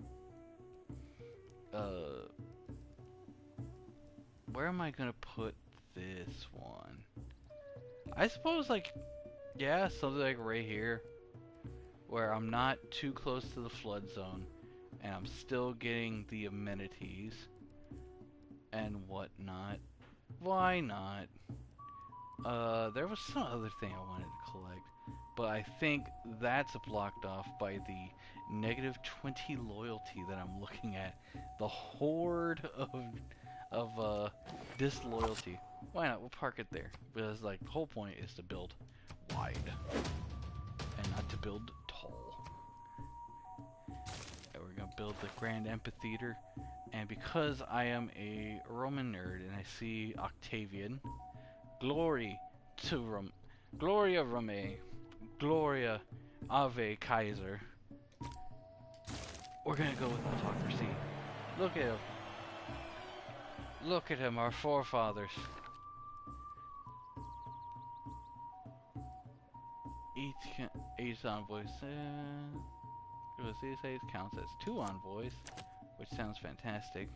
where am I gonna put this one? I suppose, like, yeah, something like right here, where I'm not too close to the flood zone, and I'm still getting the amenities and whatnot. Why not? There was some other thing I wanted to collect, but I think that's blocked off by the -20 loyalty that I'm looking at. The horde of disloyalty. Why not? We'll park it there, because like the whole point is to build wide and not to build tall. And we're gonna build the grand amphitheater, and because I am a Roman nerd and I see Octavian, glory to Rome, Gloria Rome, Gloria Ave Kaiser. We're gonna go with autocracy. Look at him. Look at him, our forefathers. Each envoy counts as 2 envoys, which sounds fantastic.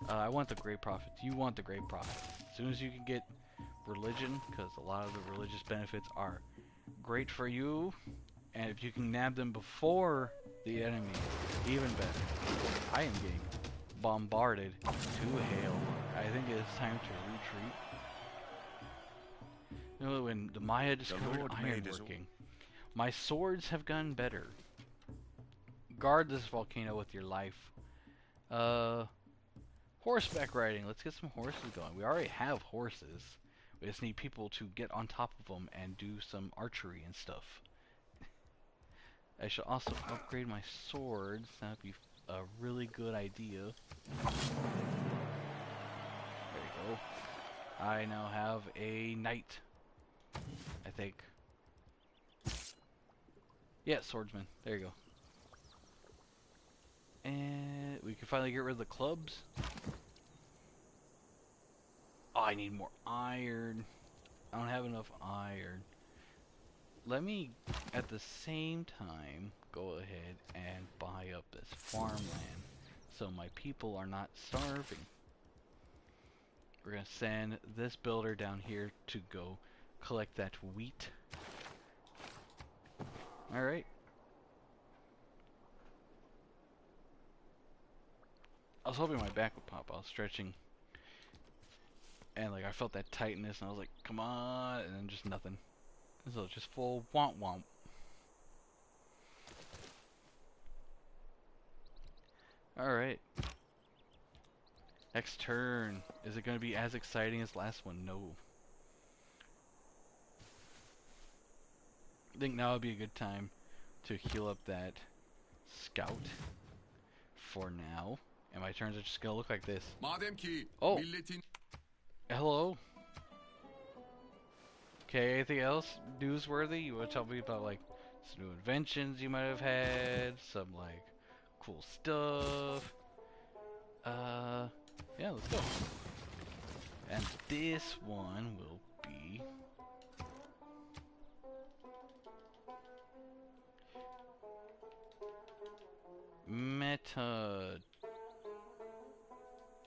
I want the Great Prophets. You want the Great Prophets. As soon as you can get religion, because a lot of the religious benefits are great for you, and if you can nab them before the enemy, even better. I am getting bombarded to hail. I think it is time to retreat. You know, when the Maya discovered ironworking, my swords have gotten better. Guard this volcano with your life. Horseback riding. Let's get some horses going. We already have horses. We just need people to get on top of them and do some archery and stuff. I should also upgrade my swords. That would be a really good idea. There you go. I now have a knight. I think. Yeah, swordsman. There you go. And we can finally get rid of the clubs. Oh, I need more iron. I don't have enough iron. Let me, at the same time, go ahead and buy up this farmland so my people are not starving. We're going to send this builder down here to go collect that wheat. Alright. I was hoping my back would pop. I was stretching. And like I felt that tightness and I was like, come on, and then just nothing. So just full womp womp. Alright. Next turn. Is it going to be as exciting as last one? No. I think now would be a good time to heal up that scout for now. And my turns are just going to look like this. Madem ki Oh. milletin Hello? Okay, anything else newsworthy? You want to tell me about, like, some new inventions you might have had? Some, like, cool stuff? Yeah, let's go. And this one will be... Meta...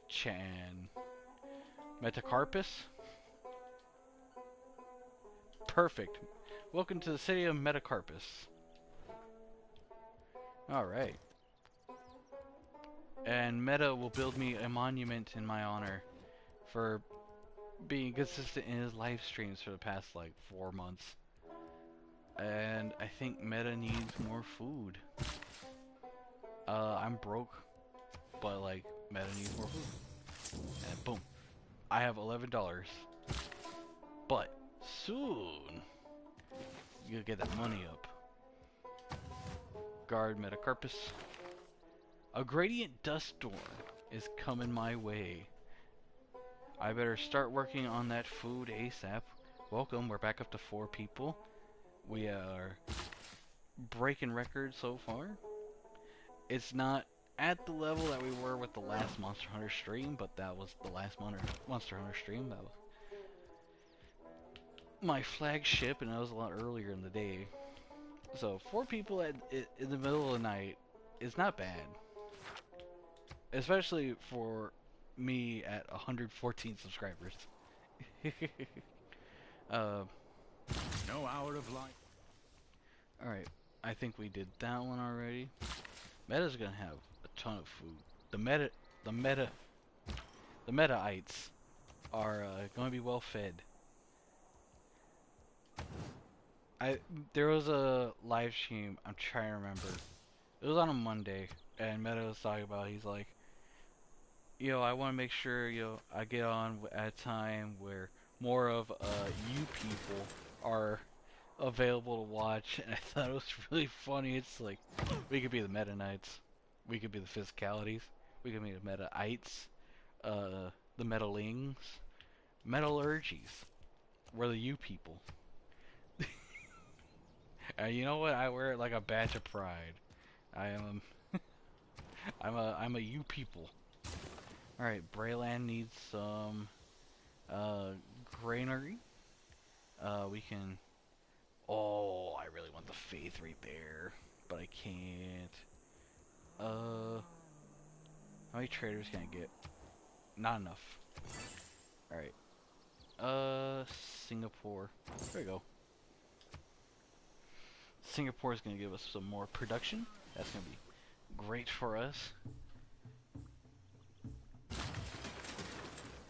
Chan... Metacarpus? Perfect. Welcome to the city of Metacarpus. Alright. And Meta will build me a monument in my honor for being consistent in his live streams for the past, like, 4 months. And I think Meta needs more food. I'm broke, but, like, Meta needs more food. And boom. I have $11. But soon, you'll get that money up. Guard Metacarpus. A gradient dust storm is coming my way. I better start working on that food ASAP. Welcome, we're back up to 4 people. We are breaking records so far. It's not at the level that we were with the last Monster Hunter stream, but that was the last Monster Hunter stream. That was my flagship, and that was a lot earlier in the day. So 4 people in the middle of the night is not bad. Especially for me at 114 subscribers. No hour of light. Alright, I think we did that one already. Meta's gonna have a ton of food. The Metaites are gonna be well fed. There was a live stream, I'm trying to remember. It was on a Monday, and Meta was talking about, he's like, yo, I want to make sure, I get on at a time where more of you people are available to watch, and I thought it was really funny. It's like, we could be the Meta Knights, we could be the Physicalities, we could be the Metaites, the Metalings, Metallurgies. We're the you people. And you know what? I wear it like a badge of pride. I am, I'm a you people. Alright, Braillynn needs some granary. We can... Oh, I really want the faith right there, but I can't. How many traders can I get? Not enough. Alright. Singapore. There we go. Singapore is gonna give us some more production. That's gonna be great for us.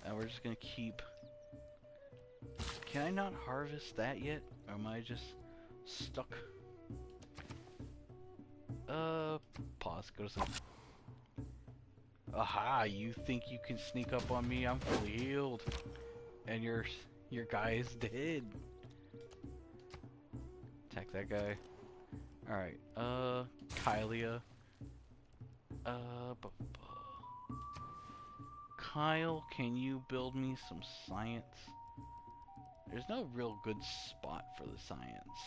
And we're just gonna keep... Can I not harvest that yet? Or am I just stuck? Pause. Go to sleep. Aha! You think you can sneak up on me? I'm fully healed. And your guy is dead. Attack that guy. Alright. Kylia. Kyle, can you build me some science? There's no real good spot for the science.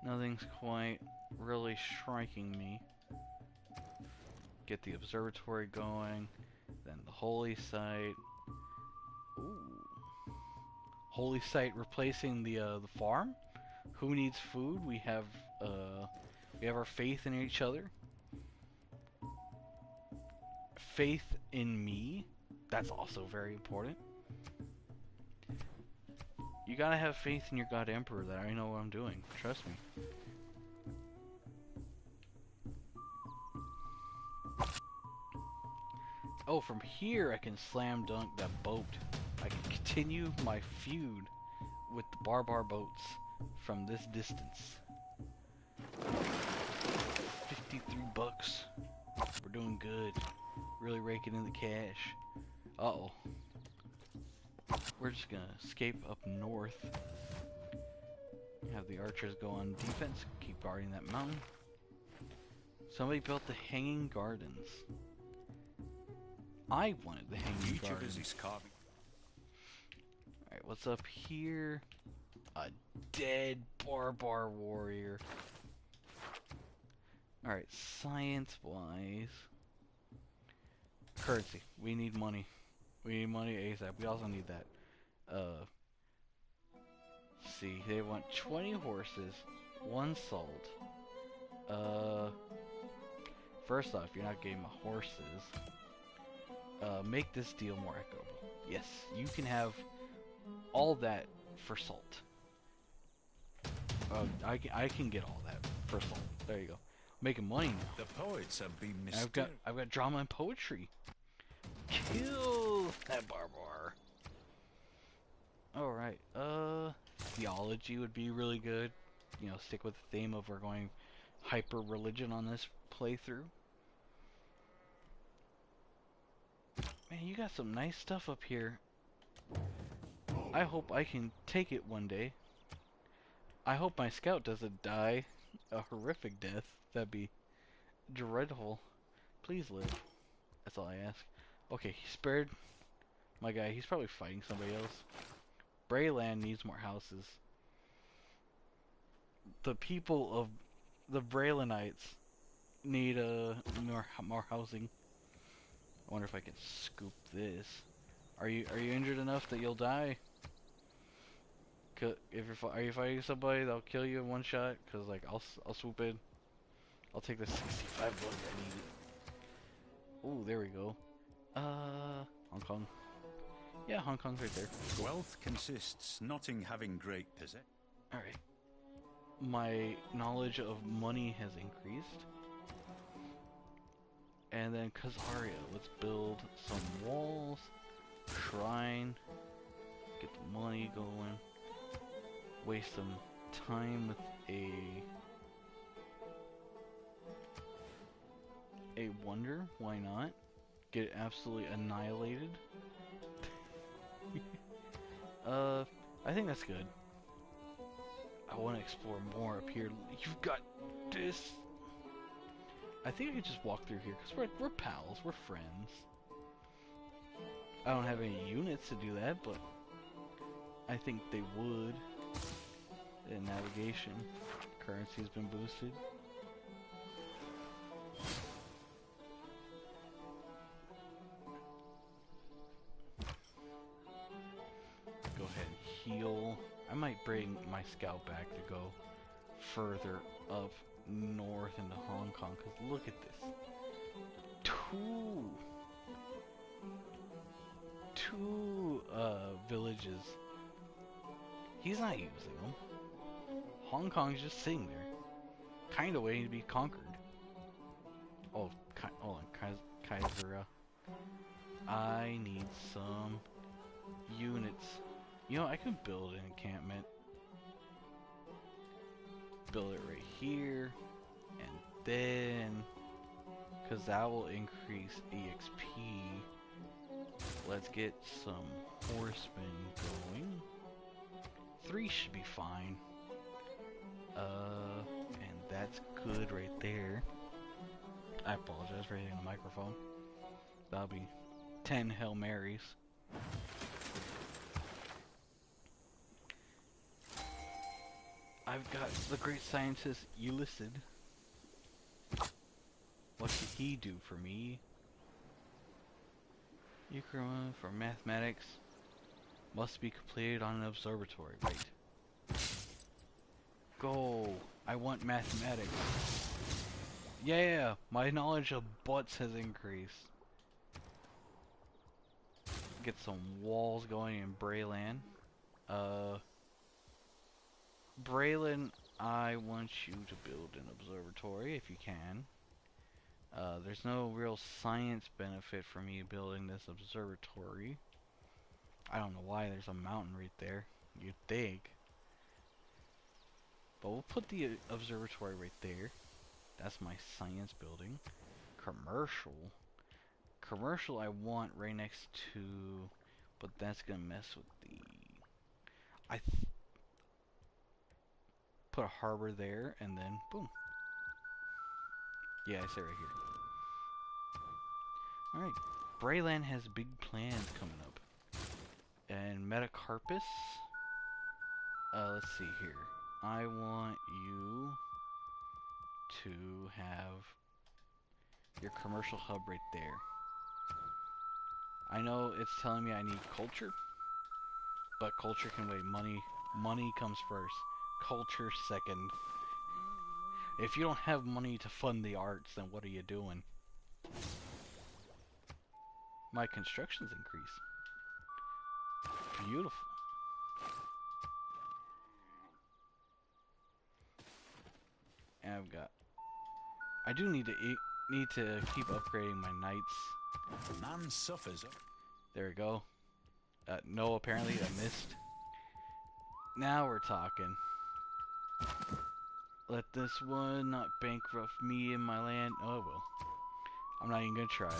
Nothing's quite really striking me. Get the observatory going, then the holy site. Ooh. Holy site replacing the farm? Who needs food? We have our faith in each other. Faith in me. That's also very important. You gotta have faith in your God Emperor that I know what I'm doing. Trust me. Oh, from here I can slam dunk that boat. I can continue my feud with the Barbar boats from this distance. 53 bucks. We're doing good. Really raking in the cash. Uh-oh. We're just gonna escape up north. Have the archers go on defense. Keep guarding that mountain. Somebody built the Hanging Gardens. I wanted the Hanging Gardens. Each of us is carving. What's up here? A dead barbar warrior. Alright, science-wise. Currency. We need money. We need money ASAP. We also need that. See, they want 20 horses, 1 salt. First off, you're not getting my horses. Make this deal more equitable. Yes, you can have all that for salt. I can get all that for salt. There you go. Making money now. The poets have been mistaken. I've got drama and poetry. Kill that barbar. Alright, theology would be really good. You know, stick with the theme of we're going hyper religion on this playthrough. Man, you got some nice stuff up here. I hope I can take it one day. I hope my scout doesn't die a horrific death. That'd be dreadful. Please live. That's all I ask. Okay, he spared my guy. He's probably fighting somebody else. Braillynn needs more houses. The people of the Braillynnites need more housing. I wonder if I can scoop this. Are you injured enough that you'll die? Are you fighting somebody that'll kill you in one shot? Cause like I'll swoop in. I'll take the 65 bucks I need it. Ooh, there we go. Hong Kong. Yeah, Hong Kong's right there. Cool. Wealth consists not in having great possessions. Alright. My knowledge of money has increased. And then Khazaria. Let's build some walls. Shrine. Get the money going. Waste some time with a wonder. Why not? Get it absolutely annihilated. I think that's good. I want to explore more up here. You've got this. I think I could just walk through here because we're pals, we're friends. I don't have any units to do that, but I think they would. And navigation, currency's been boosted. Go ahead and heal. I might bring my scout back to go further up north into Hong Kong, because look at this. Two villages. He's not using them. Hong Kong's just sitting there, kind of waiting to be conquered. Oh, hold on, Kaiser. I need some units. You know, I can build an encampment. Build it right here, and then, because that will increase EXP. Let's get some horsemen going. 3 should be fine. And that's good right there. I apologize for hitting the microphone. That'll be 10 Hail Marys. I've got the great scientist Ulysses. What can he do for me? Euclid for mathematics must be completed on an observatory. Right. Go. I want mathematics. Yeah, my knowledge of butts has increased. Get some walls going in Braillynn. Braillynn, I want you to build an observatory if you can. There's no real science benefit for me building this observatory. I don't know why there's a mountain right there. You'd think. But we'll put the observatory right there. That's my science building. Commercial. Commercial I want right next to... But that's gonna mess with the... put a harbor there, and then boom. Yeah, I say right here. Alright. Braillynn has big plans coming up. And Metacarpus. Let's see here. I want you to have your commercial hub right there. I know it's telling me I need culture, but culture can wait. Money comes first. Culture second. If you don't have money to fund the arts, then what are you doing? My construction's increased. Beautiful. And I've got. I do need to keep upgrading my knights. Man suffers. There we go. No, apparently I missed. Now we're talking. Let this one not bankrupt me and my land. Oh, it will. I'm not even gonna try.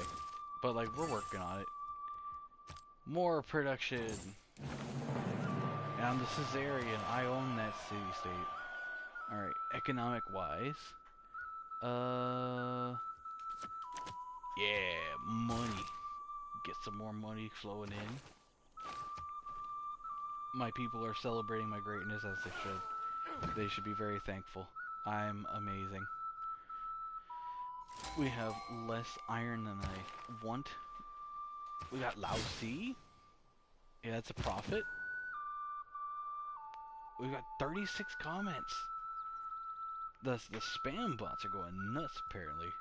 But, like, we're working on it. More production. And I'm the Caesarian. I own that city-state. Alright, economic-wise. Yeah, money. Get some more money flowing in. My people are celebrating my greatness as they should. They should be very thankful. I'm amazing. We have less iron than I want. We got Laosi. Yeah, that's a profit. We got 36 comments. The spam bots are going nuts apparently.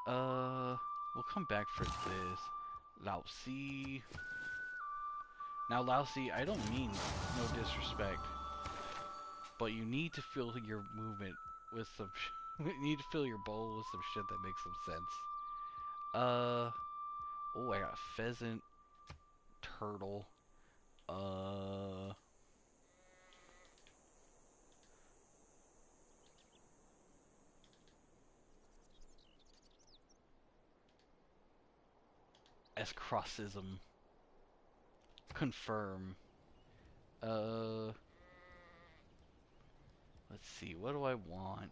We'll come back for this. Laosi. Now Laosi, I don't mean no disrespect, but you need to fill your movement with some you need to fill your bowl with some shit that makes some sense. Oh, I got a pheasant, turtle, Escrossism. Confirm. Let's see, what do I want?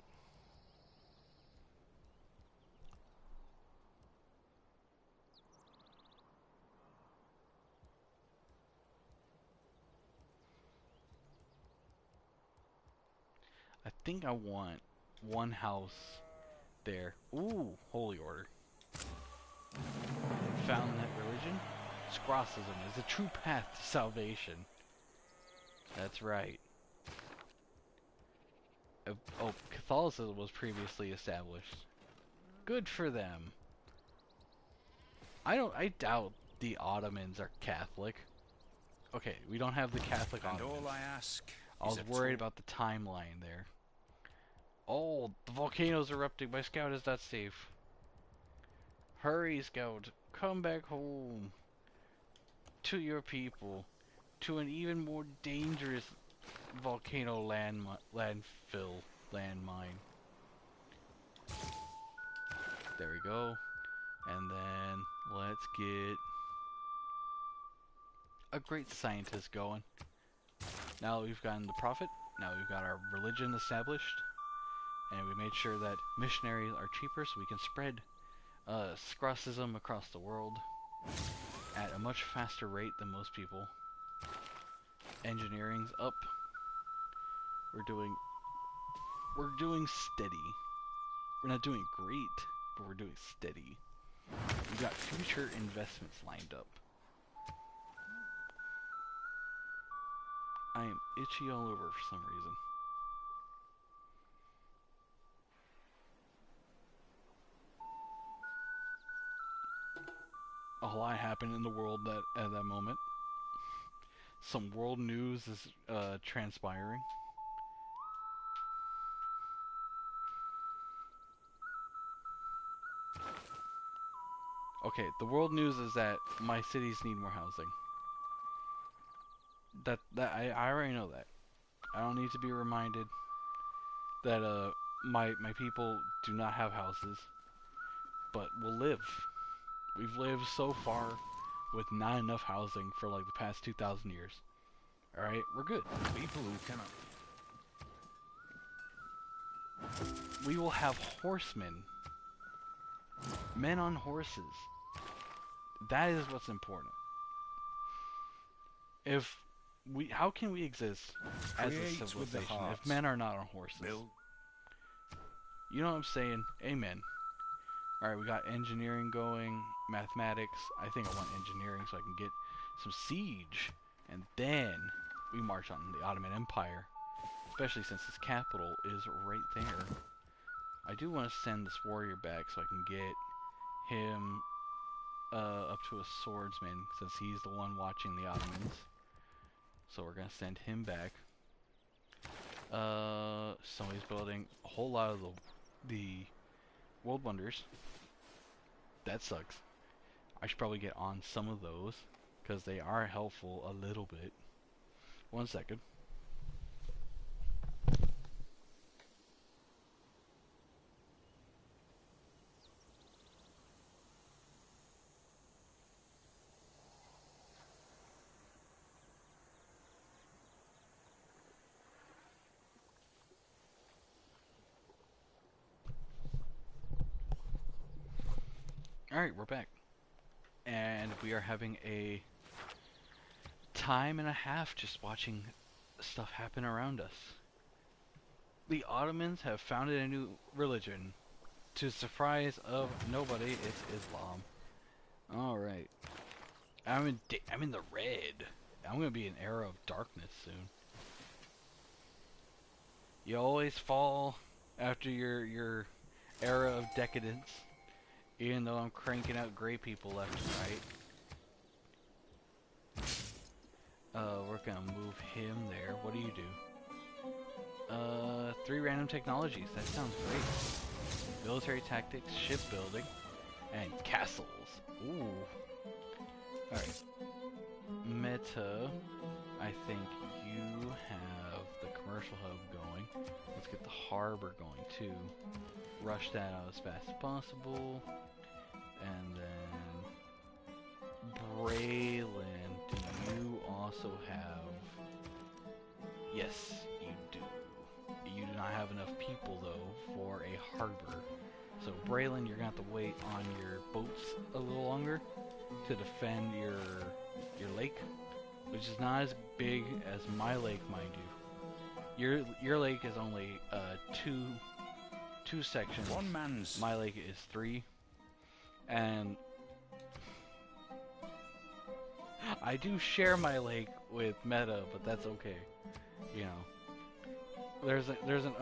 I think I want one house there. Ooh, holy order. Found that religion? Scrossism is the true path to salvation. That's right. Oh, Catholicism was previously established. Good for them. I doubt the Ottomans are Catholic. Okay, we don't have the Catholic And Ottomans. all I ask I was worried about the timeline there. Oh, the volcano's erupting. My scout is not safe. Hurry, scout. Come back home. To your people. To an even more dangerous volcano landfill landmine. There we go. And then let's get a great scientist going. Now that we've gotten the prophet, now we've got our religion established, and we made sure that missionaries are cheaper so we can spread scrossism across the world at a much faster rate than most people. Engineering's up. We're doing steady. We're not doing great, but we're doing steady. We got future investments lined up. I am itchy all over for some reason. A lot happened in the world at that moment. Some world news is transpiring. Okay, the world news is that my cities need more housing. I already know that. I don't need to be reminded that my people do not have houses, but will live. We've lived so far with not enough housing for like the past 2,000 years. Alright, we're good. people who cannot. We will have horsemen. Men on horses. That is what's important. if how can we exist as a Create with the civilization if heart. men are not on horses? Build. You know what I'm saying? Amen. Alright, we got engineering going, mathematics. I think I want engineering so I can get some siege. And then we march on the Ottoman Empire. Especially since his capital is right there. I do want to send this warrior back so I can get him up to a swordsman since he's the one watching the Ottomans. So we're going to send him back. Somebody's building a whole lot of the world wonders. That sucks. I should probably get on some of those because they are helpful a little bit. 1 second. Alright, we're back. And we are having a time and a half just watching stuff happen around us. The Ottomans have founded a new religion. To the surprise of nobody, it's Islam. Alright. I'm in the red. I'm gonna be an era of darkness soon. You always fall after your era of decadence. Even though I'm cranking out gray people left and right. We're gonna move him there. What do you do? 3 random technologies. That sounds great. Military tactics, shipbuilding, and castles. Ooh. Alright. Meta. I think you have the commercial hub going. Let's get the harbor going too. Rush that out as fast as possible. And then Braillynn, do you also have... Yes, you do. You do not have enough people though for a harbor. So Braillynn, you're gonna have to wait on your boats a little longer to defend your lake, which is not as big as my lake, mind you. Your lake is only two sections. One man's. My lake is 3, and I do share my lake with Meta, but that's okay. You know, there's an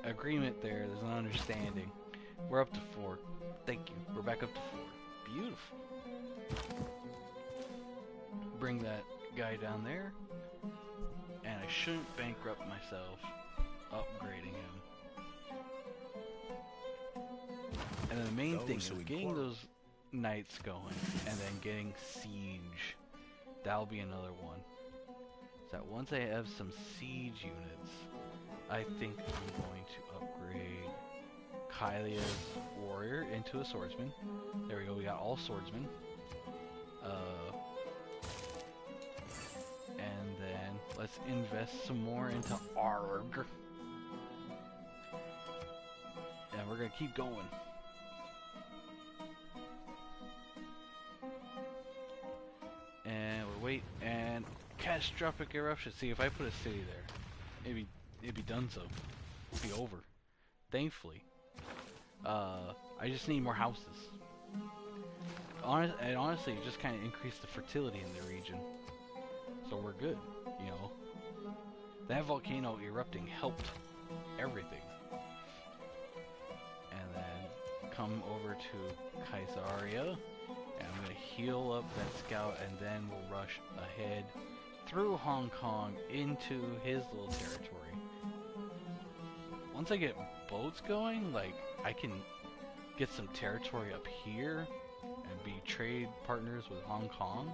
agreement there. There's an understanding. We're up to 4. Thank you. We're back up to 4. Beautiful. Bring that guy down there, and I shouldn't bankrupt myself upgrading him. And then the main thing is getting those knights going, and then getting siege. That'll be another one. So that once I have some siege units, I think I'm going to upgrade Kylia's warrior into a swordsman. There we go, we got all swordsmen. And then let's invest some more into ARG. And we're gonna keep going. And we're wait and catastrophic eruption. See, if I put a city there, it'd be done so. It'd be over. Thankfully. I just need more houses. And honestly, it just kind of increased the fertility in the region. So we're good, you know. That volcano erupting helped everything. And then come over to Caesarea. And I'm going to heal up that scout, and then we'll rush ahead through Hong Kong into his little territory. Once I get boats going, like, I can get some territory up here and be trade partners with Hong Kong.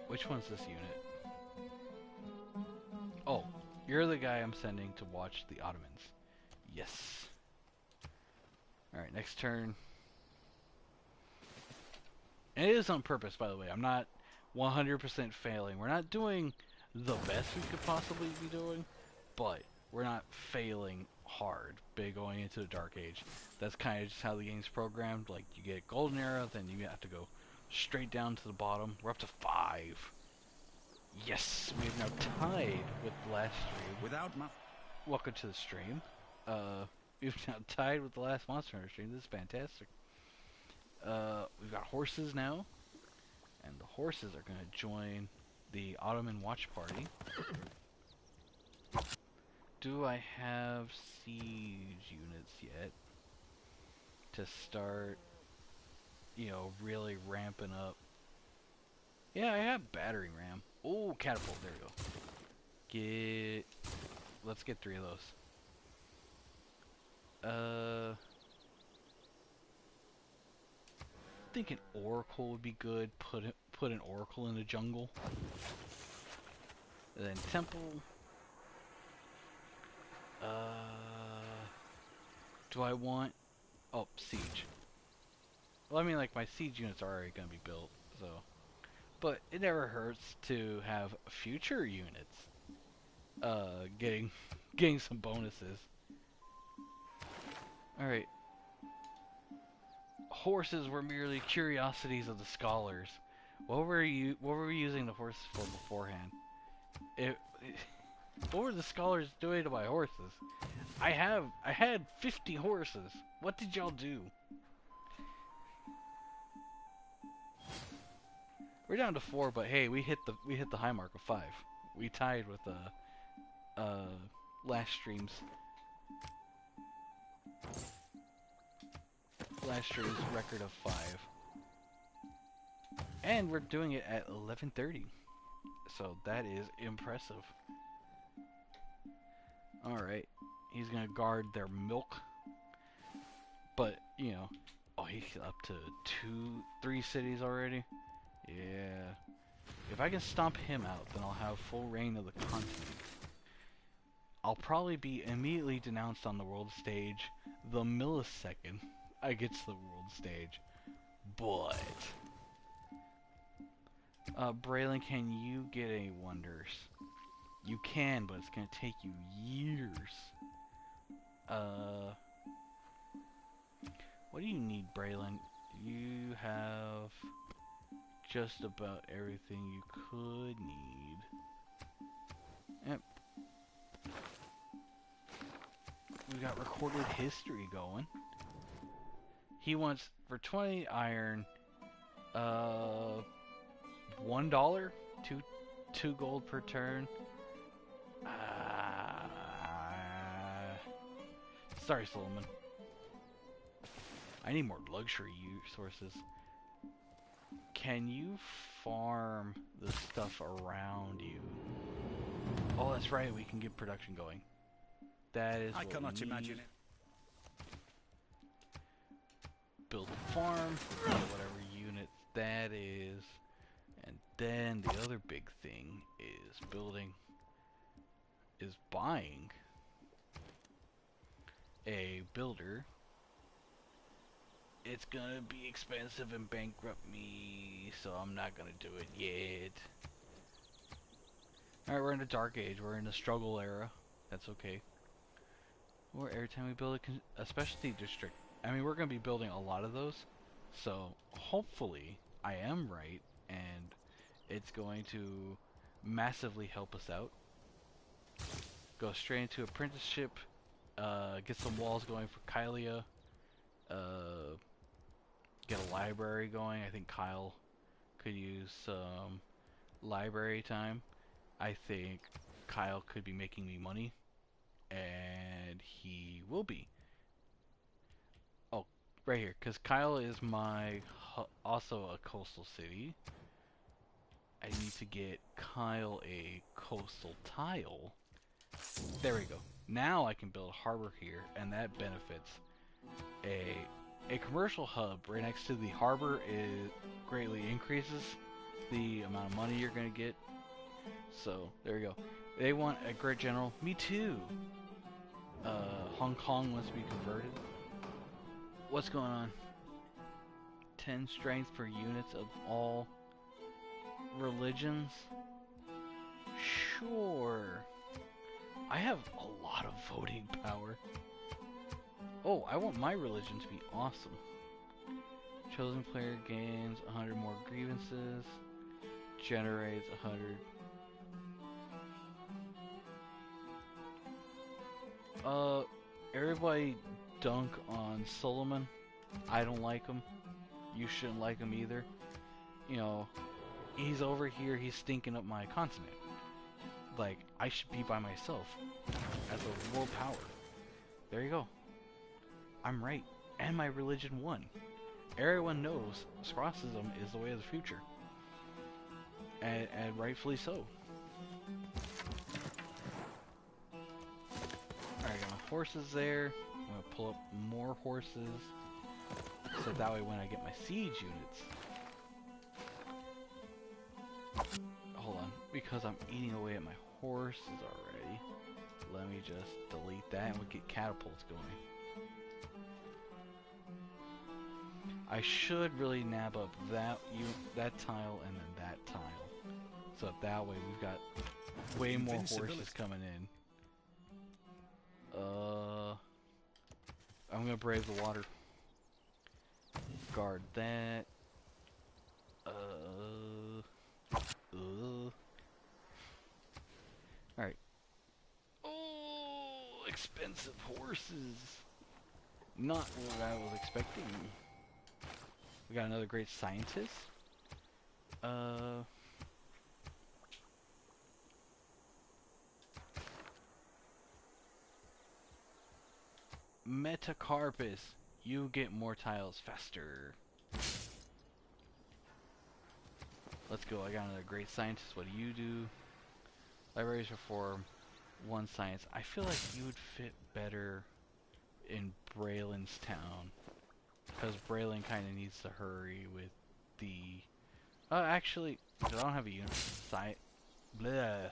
Which one's this unit? Oh, you're the guy I'm sending to watch the Ottomans. Yes. Alright, next turn. And it is on purpose, by the way. I'm not 100% failing. We're not doing the best we could possibly be doing, but we're not failing hard by going into the Dark Age. That's kind of just how the game's programmed. Like, you get Golden Era, then you have to go straight down to the bottom. We're up to 5. Yes, we have now tied with the last stream. Without Welcome to the stream. We've now tied with the last monster hunter stream. This is fantastic. We've got horses now, and the horses are going to join the Ottoman watch party. Do I have siege units yet to start, you know, really ramping up? Yeah, I have battering ram. Oh, catapult, there we go. Let's get 3 of those. I think an oracle would be good. Put an oracle in the jungle. And then temple. Do I want... Oh, siege. Well, I mean, like, my siege units are already going to be built, so... But it never hurts to have future units getting some bonuses. Alright. Horses were merely curiosities of the scholars. What were we using the horses for beforehand? What were the scholars doing to my horses? I had 50 horses. What did y'all do? We're down to 4, but hey, we hit the high mark of 5. We tied with last stream's record of 5. And we're doing it at 11:30. So that is impressive. Alright. He's gonna guard their milk. But, you know, oh, he's up to 3 cities already. Yeah. If I can stomp him out, then I'll have full reign of the continent. I'll probably be immediately denounced on the world stage the millisecond I get to the world stage. But... Braillynn, can you get any wonders? You can, but it's gonna take you years. What do you need, Braillynn? You have just about everything you could need. Yep. We got recorded history going. He wants, for 20 iron, $1? 2 gold per turn. Sorry, Solomon. I need more luxury sources. Can you farm the stuff around you? Oh, that's right. We can get production going. That is. I cannot imagine it. Build a farm. Whatever unit that is. And then the other big thing is buying a builder. It's gonna be expensive and bankrupt me, so I'm not gonna do it yet. Alright, we're in a dark age. We're in a struggle era. That's okay. Or every time we build a specialty district. I mean, we're gonna be building a lot of those, so hopefully I am right, and it's going to massively help us out. Go straight into apprenticeship, get some walls going for Kylia, get a library going. I think Kyle could use some library time. I think Kyle could be making me money, and he will be. Oh, right here, because Kyle is my also a coastal city. I need to get Kyle a coastal tile. There we go. Now I can build a harbor here, and that benefits a commercial hub right next to the harbor. Is greatly increases the amount of money you're gonna get. So there we go. They want a great general. Me too. Hong Kong wants to be converted. What's going on? 10 strength per units of all religions? Sure. I have a lot of voting power. Oh, I want my religion to be awesome. Chosen player gains 100 more grievances. Generates 100. Everybody dunk on Solomon. I don't like him. You shouldn't like him either. You know, he's over here, he's stinking up my continent. Like, I should be by myself as a world power. There you go. I'm right. And my religion won. Everyone knows Skrosism is the way of the future. And rightfully so. Alright, got my horses there. I'm gonna pull up more horses. So that way when I get my siege units... Hold on. Because I'm eating away at my horses already. Let me just delete that and we'll get catapults going. I should really nab up that tile and then that tile. So that way we've got way more horses coming in. I'm gonna brave the water. Guard that. Alright. Oh, expensive horses. Not what I was expecting. We got another great scientist. Metacarpus, you get more tiles faster. Let's go. I got another great scientist. What do you do? Libraries reform. One science. I feel like you would fit better in Braylynn's town. Because Braillynn kind of needs to hurry with the... actually, I don't have a unit. Blah.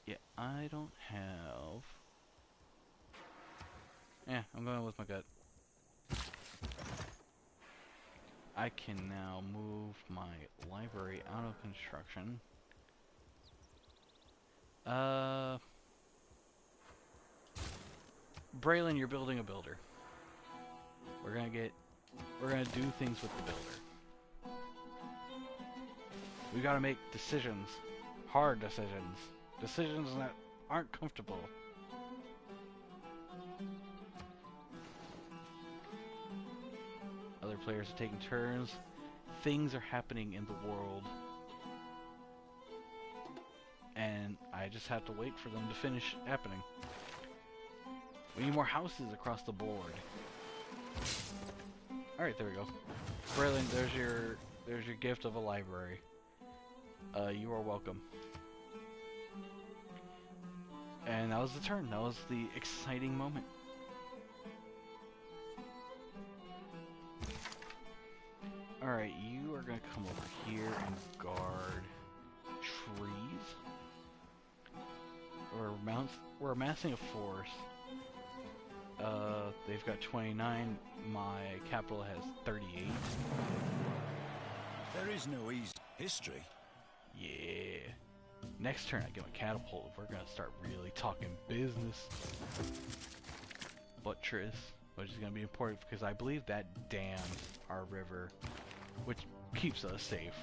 Yeah, I don't have... Yeah, I'm going with my gut. I can now move my library out of construction. Braillynn, you're building a builder. We're gonna do things with the builder. We gotta make decisions. Hard decisions. Decisions that aren't comfortable. Other players are taking turns. Things are happening in the world. And I just have to wait for them to finish happening. We need more houses across the board. Alright, there we go. Braillynn, there's your gift of a library. You are welcome. And that was the turn. That was the exciting moment. Alright, you are gonna come over here and guard trees. We're amassing a force. They've got 29. My capital has 38. There is no easy history. Yeah. Next turn I get my catapult. We're gonna start really talking business. Buttress, which is gonna be important because I believe that dams our river, which keeps us safe.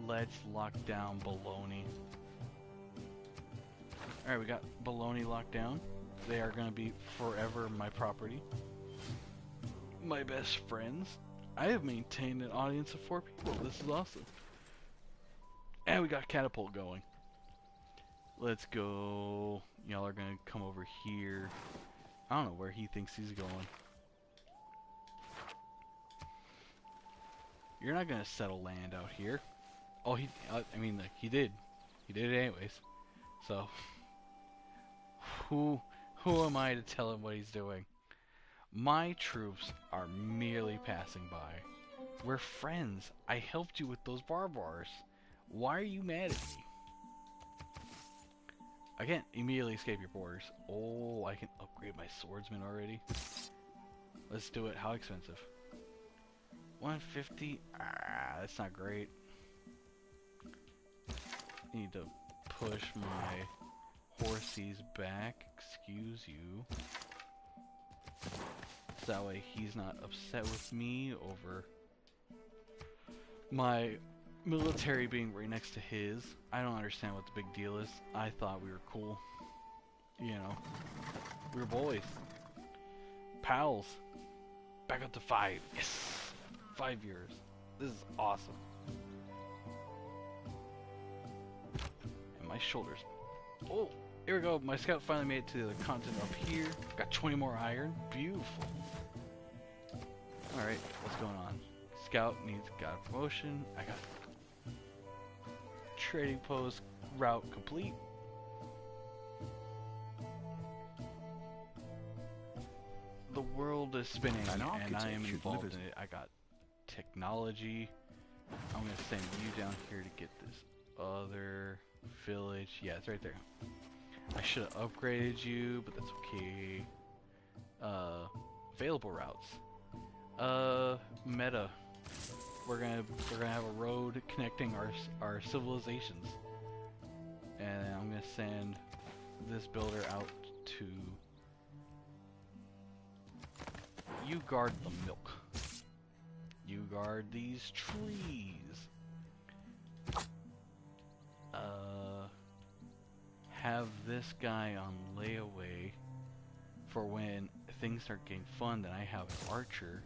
Let's lock down Bologna. Alright, we got Bologna locked down. They are going to be forever my property. My best friends. I have maintained an audience of 4 people. This is awesome. And we got Catapult going. Let's go. Y'all are going to come over here. I don't know where he thinks he's going. You're not going to settle land out here. Oh, I mean, like, he did. He did it anyways. So, who am I to tell him what he's doing? My troops are merely passing by. We're friends. I helped you with those barbars. Why are you mad at me? I can't immediately escape your borders. Oh, I can upgrade my swordsman already. Let's do it. How expensive? 150? Ah, that's not great. Need to push my Horsey's back. Excuse you. So that way he's not upset with me over my military being right next to his. I don't understand what the big deal is. I thought we were cool. You know, we were boys. Pals. Back up to 5. Yes! 5 years. This is awesome. And my shoulders. Oh, here we go. My scout finally made it to the continent up here. Got 20 more iron. Beautiful. Alright, what's going on? Scout got a promotion. I got trading post route complete. The world is spinning and I am involved in it. I got technology. I'm gonna send you down here to get this other village. Yeah, it's right there. I should have upgraded you, but that's okay. Available routes. Meta. We're gonna have a road connecting our civilizations, and I'm gonna send this builder out to you guard the milk. You guard these trees. Have this guy on layaway for when things start getting fun. Then I have an archer.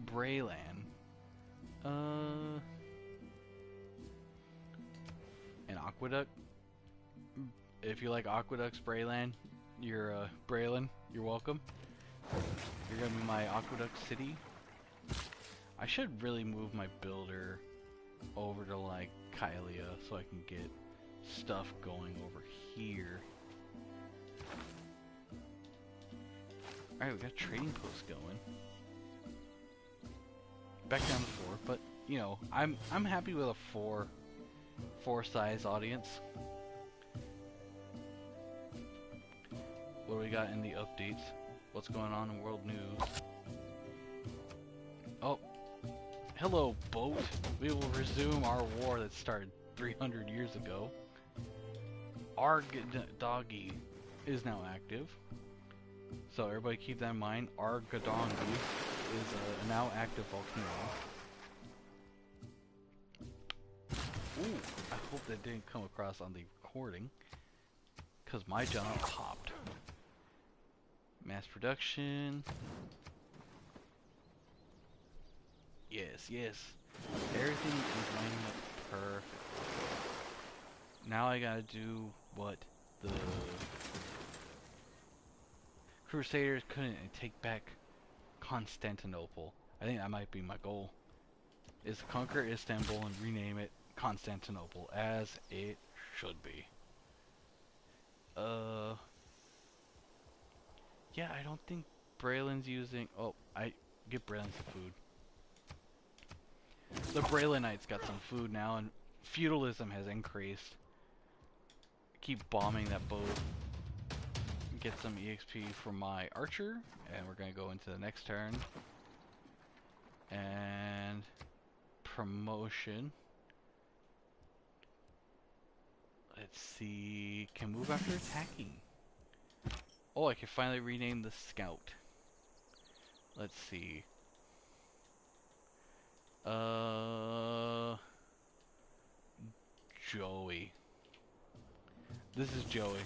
Braillynn. An aqueduct. If you like aqueducts, Braillynn, Braillynn, you're welcome. You're gonna be my aqueduct city. I should really move my builder over to like Kylia so I can get stuff going over here. Alright, we got trading posts going. Back down to 4, but you know, I'm happy with a 4 size audience. What do we got in the updates? What's going on in world news? Oh, hello boat. We will resume our war that started 300 years ago. Argadongi is now active. So everybody keep that in mind. Argadongi is a now active volcano. Ooh, I hope that didn't come across on the recording, because my jaw popped. Mass production. Yes, yes. Everything is lining up perfect. Now I gotta do what the Crusaders couldn't take back Constantinople. I think that might be my goal. Is to conquer Istanbul and rename it Constantinople, as it should be. Yeah, I don't think Braylynn's using... Oh, I get Braillyn some food. The Braillynnites got some food now, and feudalism has increased. Keep bombing that boat. Get some EXP from my archer, and we're gonna go into the next turn. And promotion. Let's see. Can move after attacking. Oh, I can finally rename the scout. Let's see. Joey. This is Joey.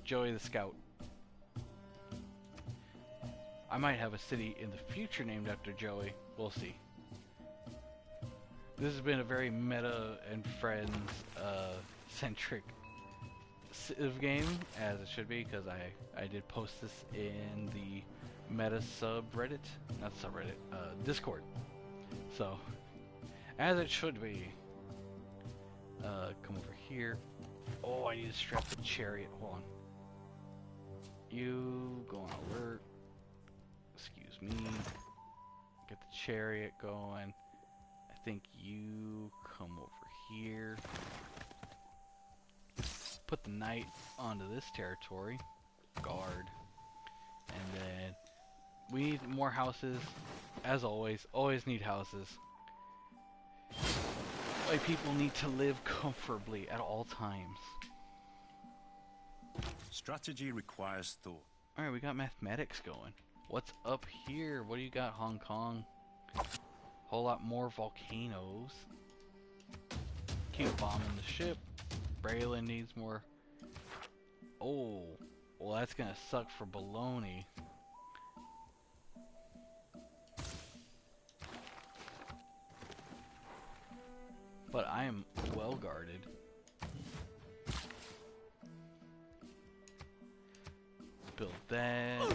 Joey the Scout. I might have a city in the future named after Joey. We'll see. This has been a very meta and friends centric Civ game, as it should be, because I did post this in the meta subreddit, not subreddit, Discord. So, as it should be. Come over here. Oh, I need to strap the chariot. Hold on. You go on alert. Excuse me. Get the chariot going. I think you come over here. Put the knight onto this territory. Guard. And then we need more houses. As always need houses. why people need to live comfortably at all times. Strategy requires thought. Alright, we got mathematics going. What's up here? What do you got, Hong Kong? Whole lot more volcanoes. Keep bombing the ship. Braillynn needs more. Oh, well that's gonna suck for baloney. But I am well guarded. Build that.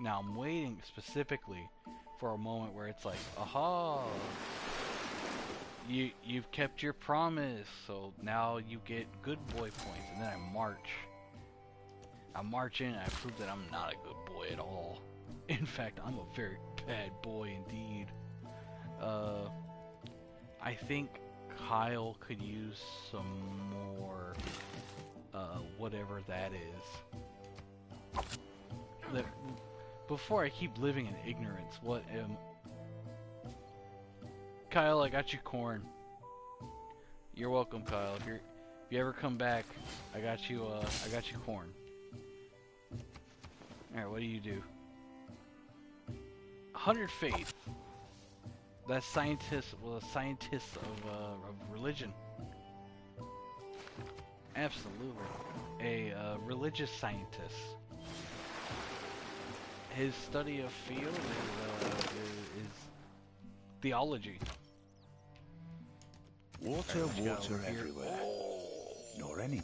Now I'm waiting specifically for a moment where it's like, aha! You've kept your promise, so now you get good boy points, and then I march. I march in and I prove that I'm not a good boy at all. In fact, I'm a very bad boy indeed. I think Kyle could use some more, whatever that is. Before I keep living in ignorance, Kyle, I got you corn. You're welcome, Kyle. If you ever come back, I got you corn. Alright, what do you do? 100 faith. That's scientists, well, scientists of religion. Absolutely. A religious scientist. His study of field is theology. Water, water everywhere. Nor any.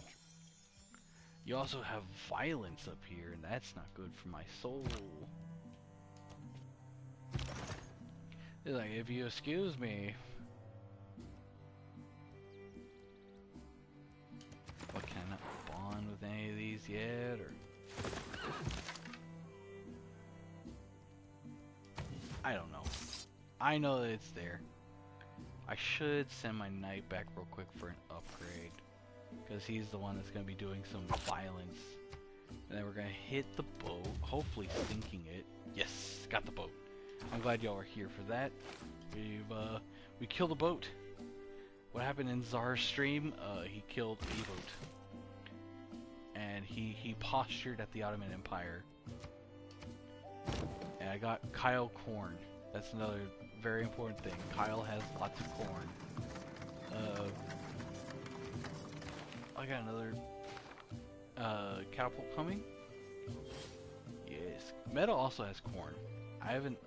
You also have violence up here, and that's not good for my soul. It's like, if you excuse me. What, can I not bond with any of these yet, or? I don't know. I know that it's there. I should send my knight back real quick for an upgrade, because he's the one that's going to be doing some violence. And then we're going to hit the boat, hopefully sinking it. Yes, got the boat. I'm glad y'all are here for that. We killed a boat. What happened in Tsar's stream? He killed a boat. And he postured at the Ottoman Empire. And I got Kyle corn. That's another very important thing. Kyle has lots of corn. I got another catapult coming. Yes. Meta also has corn. I haven't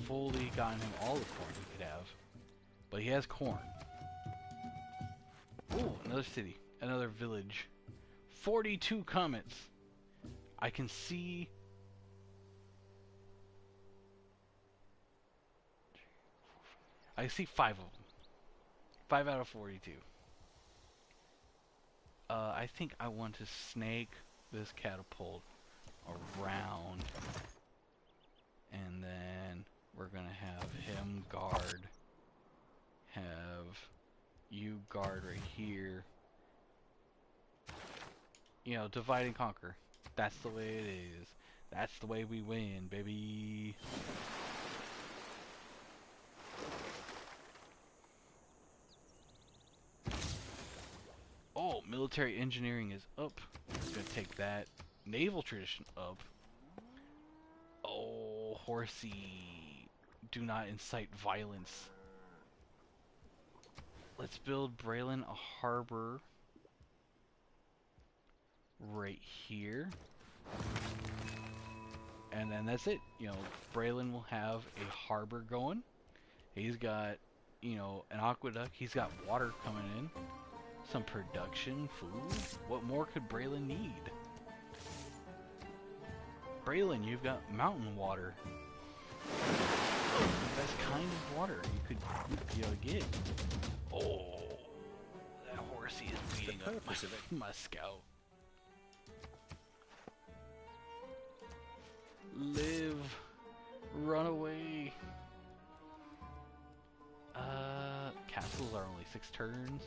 fully gotten him all the corn he could have, but he has corn. Ooh, another city, another village. 42 comets. I can see. I see 5 of them. 5 out of 42. I think I want to snake this catapult around, and then we're gonna have him guard, have you guard right here. You know, divide and conquer. That's the way it is. That's the way we win, baby. Oh, military engineering is up. Gonna take that. Naval tradition up. Oh, horsey. Do not incite violence. Let's build Braillynn a harbor right here. And then that's it. You know, Braillynn will have a harbor going. He's got, you know, an aqueduct. He's got water coming in. Some production, food. What more could Braillynn need? Braillynn, you've got mountain water. Best kind of water you could, you know, get. Oh, that horsey is beating up my scout. Live, run away. Castles are only 6 turns.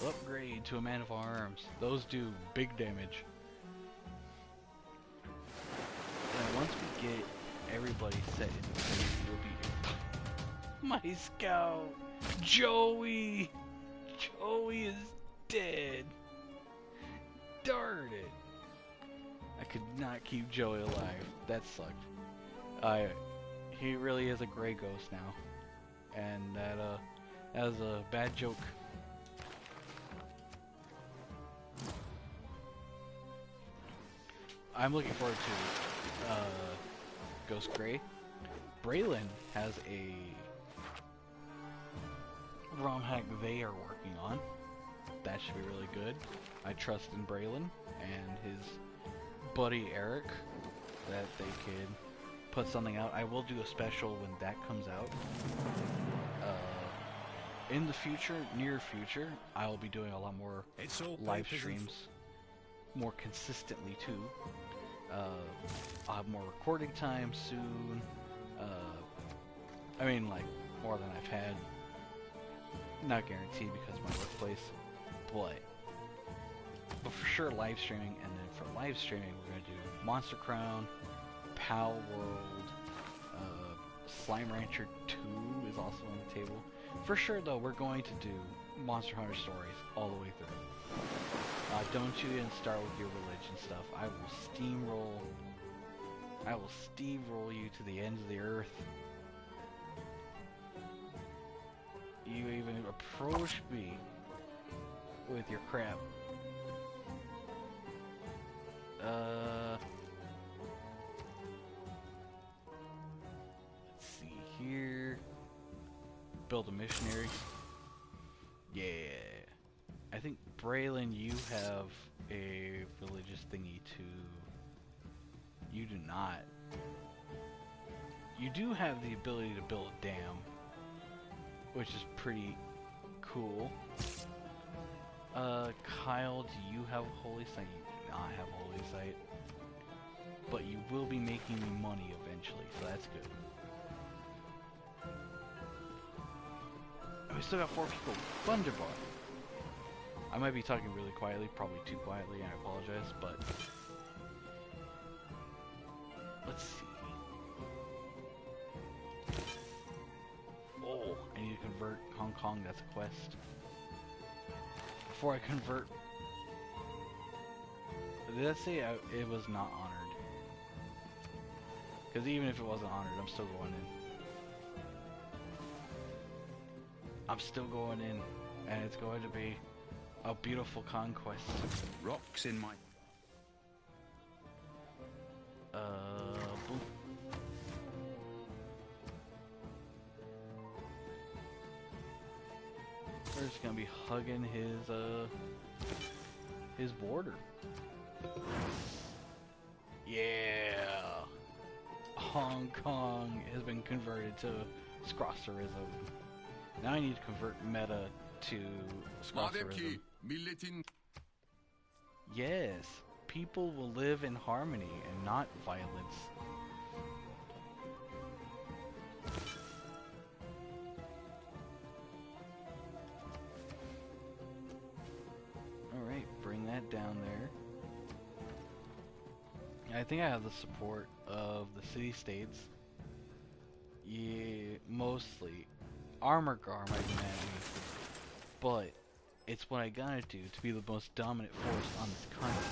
Upgrade to a man of arms. Those do big damage. And once we get everybody set in place, we'll be my scout. Joey! Joey is dead. Darn it. I could not keep Joey alive. That sucked. He really is a gray ghost now. And that was a bad joke. I'm looking forward to Ghost Gray. Braillynn has a ROM hack they are working on. That should be really good. I trust in Braillynn and his buddy Eric that they could put something out. I will do a special when that comes out. In the future, near future, I'll be doing a lot more live streams, more consistently too. I'll have more recording time soon. I mean, like, more than I've had. Not guaranteed because of my workplace, but for sure live streaming. And then for live streaming, we're gonna do Monster Crown, Pal World, Slime Rancher 2 is also on the table. For sure, though, we're going to do Monster Hunter Stories all the way through. Don't you even start with your religion stuff. I will steamroll you to the ends of the earth. You even approach me with your crap. Let's see here. Build a missionary. Yeah. I think, Braillynn, you have a religious thingy too. You do not. You do have the ability to build a dam, which is pretty cool. Kyle, do you have a holy site? You do not have a holy site. But you will be making me money eventually, so that's good. We still got 4 people. Thunderbot. I might be talking really quietly, probably too quietly, and I apologize, but... Let's see. Oh, I need to convert Hong Kong, that's a quest. Before I convert... Did that say it was not honored? Because even if it wasn't honored, I'm still going in. I'm still going in, and it's going to be a beautiful conquest. Rocks in my... Boom. We're just gonna be hugging his border. Yeah! Hong Kong has been converted to Scrosserism. Now I need to convert meta to Scrosserism. Yes, people will live in harmony and not violence. Alright, bring that down there. I think I have the support of the city-states. Yeah, mostly. Armorgar might be mad at me, but it's what I gotta do to be the most dominant force on this continent.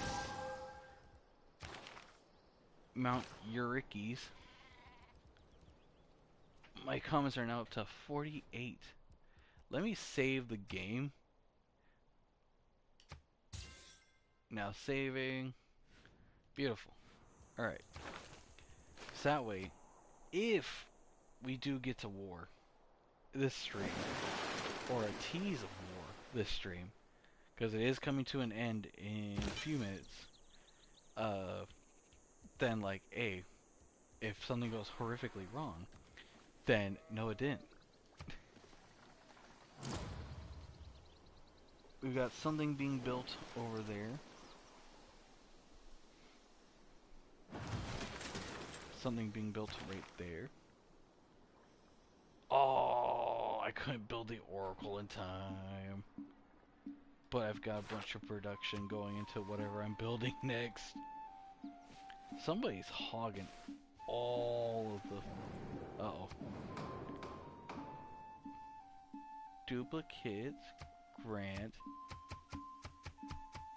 Mount Eurykes. My comments are now up to 48. Let me save the game. Now saving. Beautiful. Alright. So that way, if we do get to war this stream, or a tease of war this stream, because it is coming to an end in a few minutes, then like, hey, if something goes horrifically wrong, then no it didn't. We've got something being built over there. Something being built right there. Oh, I couldn't build the Oracle in time. But I've got a bunch of production going into whatever I'm building next. Somebody's hogging all of the... Uh-oh. duplicates. Grant.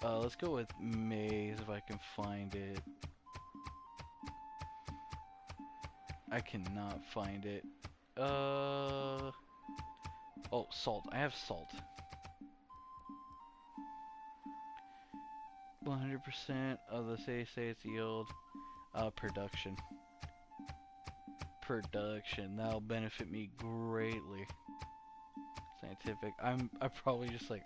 Let's go with maze if I can find it. I cannot find it. Oh, salt. I have salt. 100% of the say it's yield. Production. That'll benefit me greatly. Scientific. I'm probably just like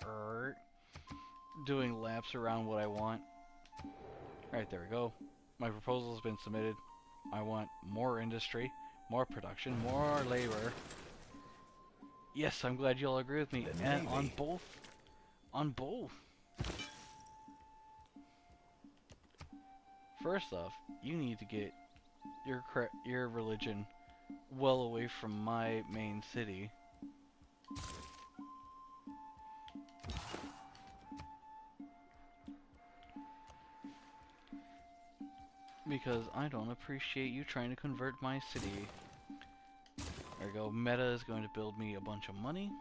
doing laps around what I want. Alright, there we go. My proposal has been submitted. I want more industry, more production, more labor. Yes, I'm glad you all agree with me. And on both. First off, you need to get your religion well away from my main city. Because I don't appreciate you trying to convert my city. There we go. Meta is going to build me a bunch of money.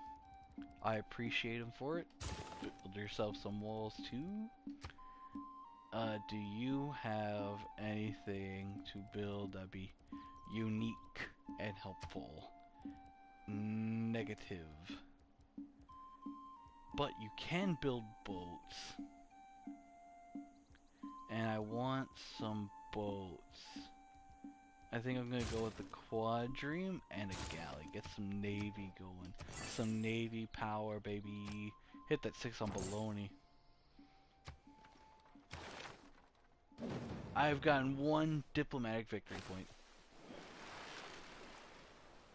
I appreciate him for it. Build yourself some walls too. Do you have anything to build that'd be unique and helpful? Negative. But you can build boats. And I want some boats. I think I'm gonna go with the quadrime and a galley. Get some navy going. Some navy power, baby. Hit that 6 on baloney. I've gotten 1 diplomatic victory point.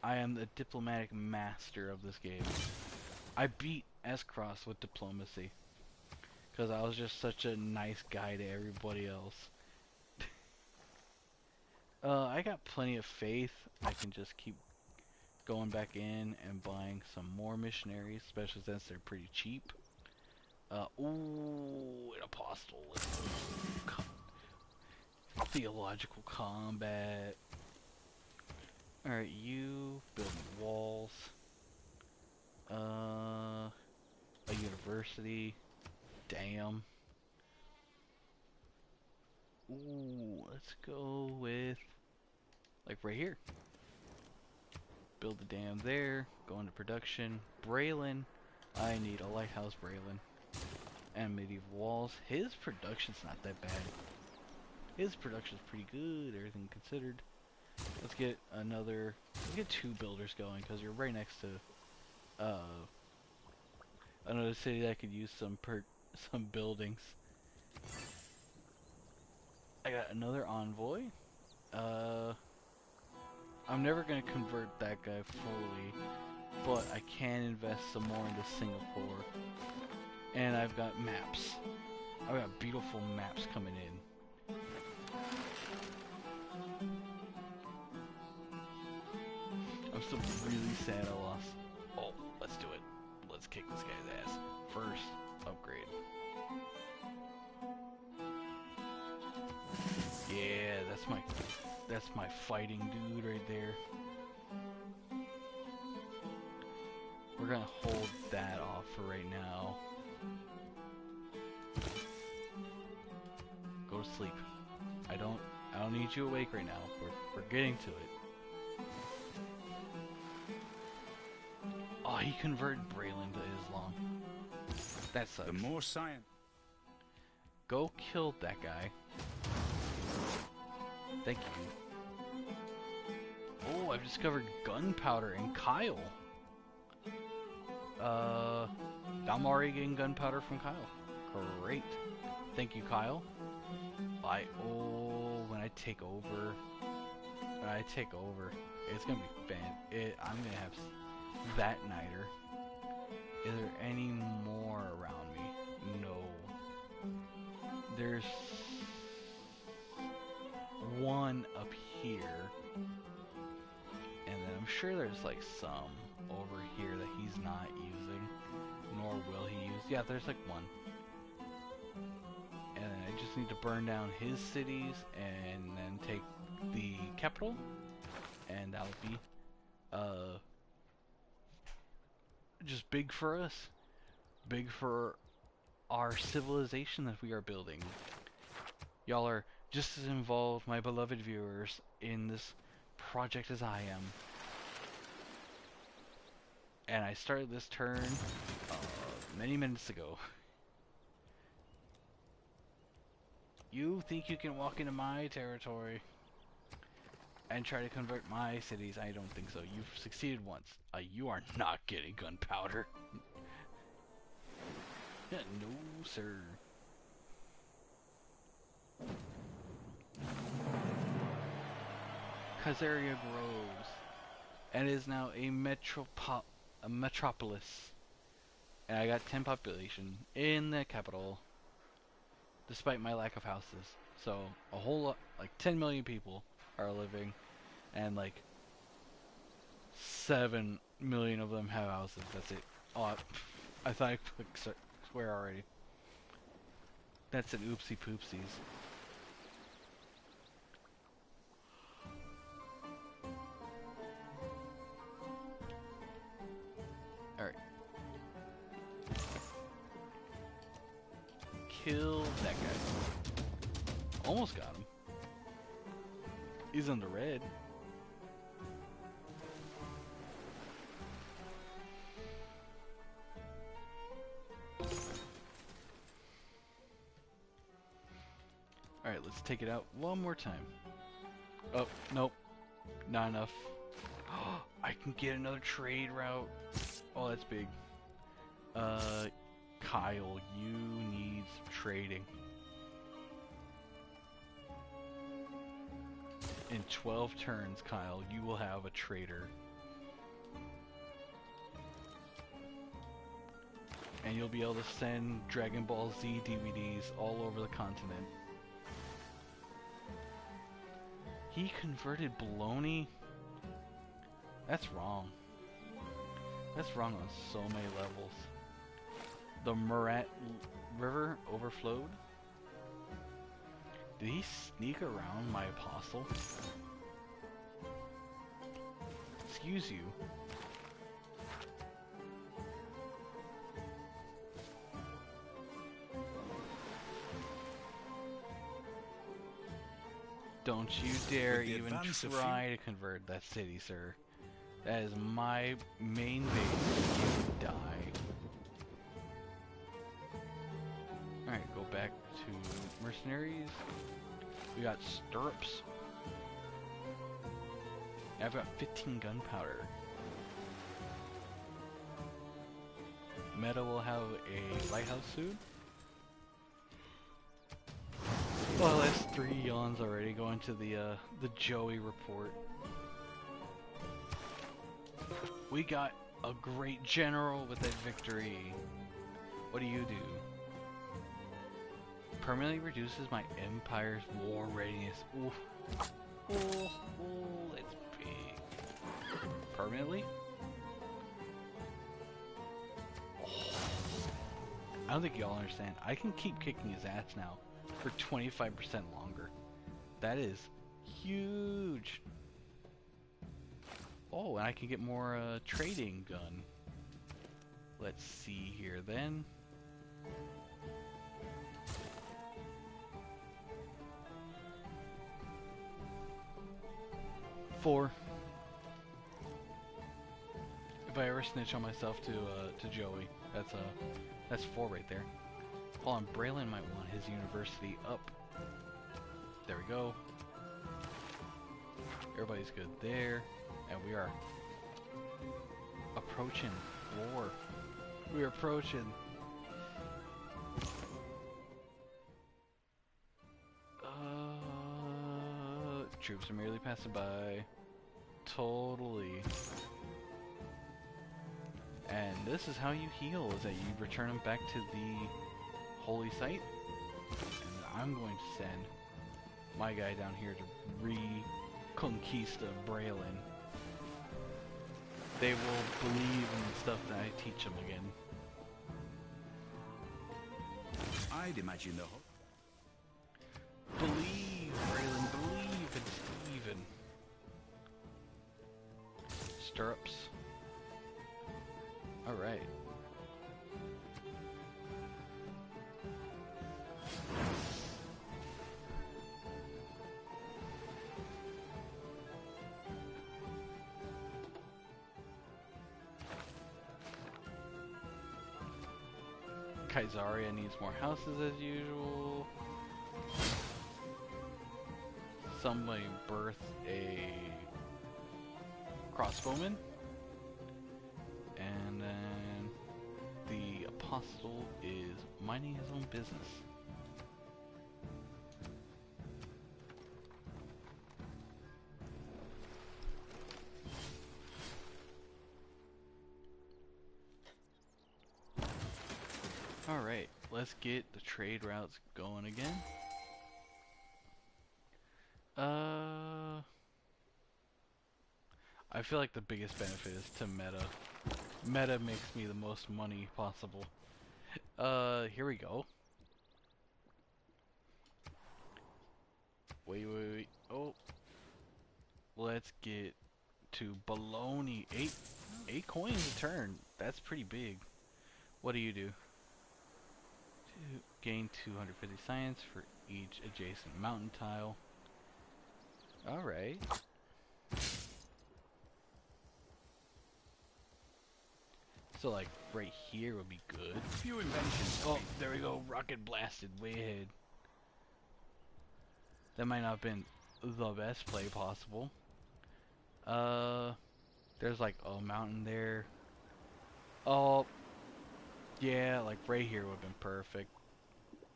I am the diplomatic master of this game. I beat S-Cross with diplomacy. Because I was just such a nice guy to everybody else. I got plenty of faith. I can just keep going back in and buying some more missionaries, especially since they're pretty cheap. Ooh, an apostle. Theological combat. Alright, you build walls. A university. Damn. Ooh, let's go with like right here. Build the dam there. Go into production. Braillynn. I need a lighthouse Braillynn. And medieval walls. His production's not that bad. His production's pretty good, everything considered. Let's get 2 builders going, because you're right next to another city that could use some buildings. I got another envoy. I'm never gonna convert that guy fully, but I can invest some more into Singapore. And I've got maps. I've got beautiful maps coming in. I'm still really sad I lost. Oh, let's do it. Let's kick this guy's ass. First, upgrade. Yeah, that's my fighting dude right there. We're gonna hold that off for right now. Go to sleep. I don't need you awake right now. We're getting to it. Oh, he converted Braillynn to Islam. That sucks. The more science. Go kill that guy. Thank you. Oh, I've discovered gunpowder in Kyle. I'm already getting gunpowder from Kyle. Great. Thank you, Kyle. When I take over, it's gonna be I'm gonna have that niter. Is there any more around me? No. There's one up here, and then I'm sure there's like some over here that he's not using, nor will he use. Yeah, there's like one. And then I just need to burn down his cities and then take the capital, and that'll be just big for us. Big for our civilization that we are building. Y'all are just as involved, my beloved viewers, in this project as I am. And I started this turn many minutes ago. You think you can walk into my territory and try to convert my cities? I don't think so. You've succeeded once. You are not getting gunpowder. No, sir. Khazaria grows and is now a metropolis. And I got 10 population in the capital, despite my lack of houses. So a whole lot, like 10 million people are living, and like 7 million of them have houses. That's it. Oh, I thought I clicked square already. That's an oopsie poopsies. Alright. Kill that guy. Almost got him. He's on the red. Alright, let's take it out one more time. Oh, nope. Not enough. I can get another trade route. Oh, that's big. Kyle, you need some trading. In 12 turns, Kyle, you will have a trader. And you'll be able to send Dragon Ball Z DVDs all over the continent. He converted baloney? That's wrong. That's wrong on so many levels. The Murat River overflowed? Did he sneak around my apostle? Excuse you. Don't you dare even try to convert that city, sir. That is my main base. You die. Alright, go back to mercenaries. We got stirrups. I've got 15 gunpowder. Meta will have a lighthouse soon. Well, that's 3 yawns already going to the Joey report. We got a great general with that victory. What do you do? Permanently reduces my empire's war readiness. Ooh. Ooh, ooh, it's big. Permanently? Oh. I don't think y'all understand. I can keep kicking his ass now for 25% longer. That is huge. Oh, and I can get more trading done. Let's see here then. Four. If I ever snitch on myself to Joey, that's 4 right there. Hold on, Braillynn might want his university up. There we go. Everybody's good there. And we are approaching war. We're approaching. Troops are merely passing by. Totally. And this is how you heal, is that you return them back to the holy site. And I'm going to send my guy down here to reconquista Braillynn. They will believe in the stuff that I teach them again. I'd imagine the whole... Believe, Braillynn, believe in Steven. Stirrups. Alright. Kaisaria needs more houses as usual. Somebody birth a crossbowman. And then the apostle is minding his own business. Alright, let's get the trade routes going again. I feel like the biggest benefit is to meta. Meta makes me the most money possible. Here we go. Wait. Oh. Let's get to baloney. Eight coins a turn. That's pretty big. What do you do? Gain 250 science for each adjacent mountain tile. Alright. So like right here would be good. Few inventions. Oh, there we go. Rocket blasted way ahead. That might not have been the best play possible. There's like a mountain there. Oh, yeah, like right here would have been perfect.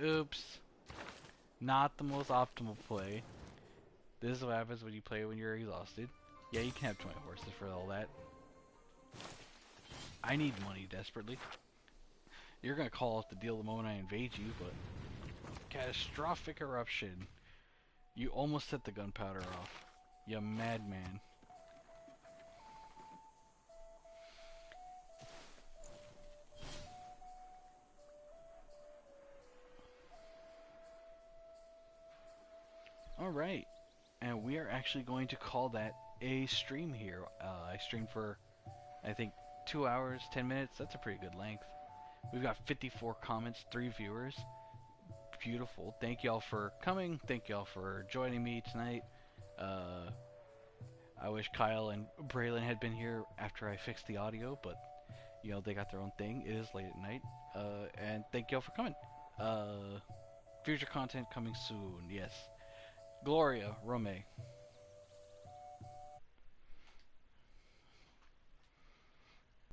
Oops. Not the most optimal play. This is what happens when you play when you're exhausted. Yeah, you can have 20 horses for all that. I need money desperately. You're gonna call off the deal the moment I invade you, but... Catastrophic eruption. You almost set the gunpowder off. You madman. Alright. And we are actually going to call that a stream here. I streamed for, I think, 2 hours, 10 minutes. That's a pretty good length. We've got 54 comments, 3 viewers. Beautiful. Thank y'all for coming. Thank y'all for joining me tonight. I wish Kyle and Braillynn had been here after I fixed the audio, but, you know, they got their own thing. It is late at night. And thank y'all for coming. Future content coming soon, yes. Gloria, Rome.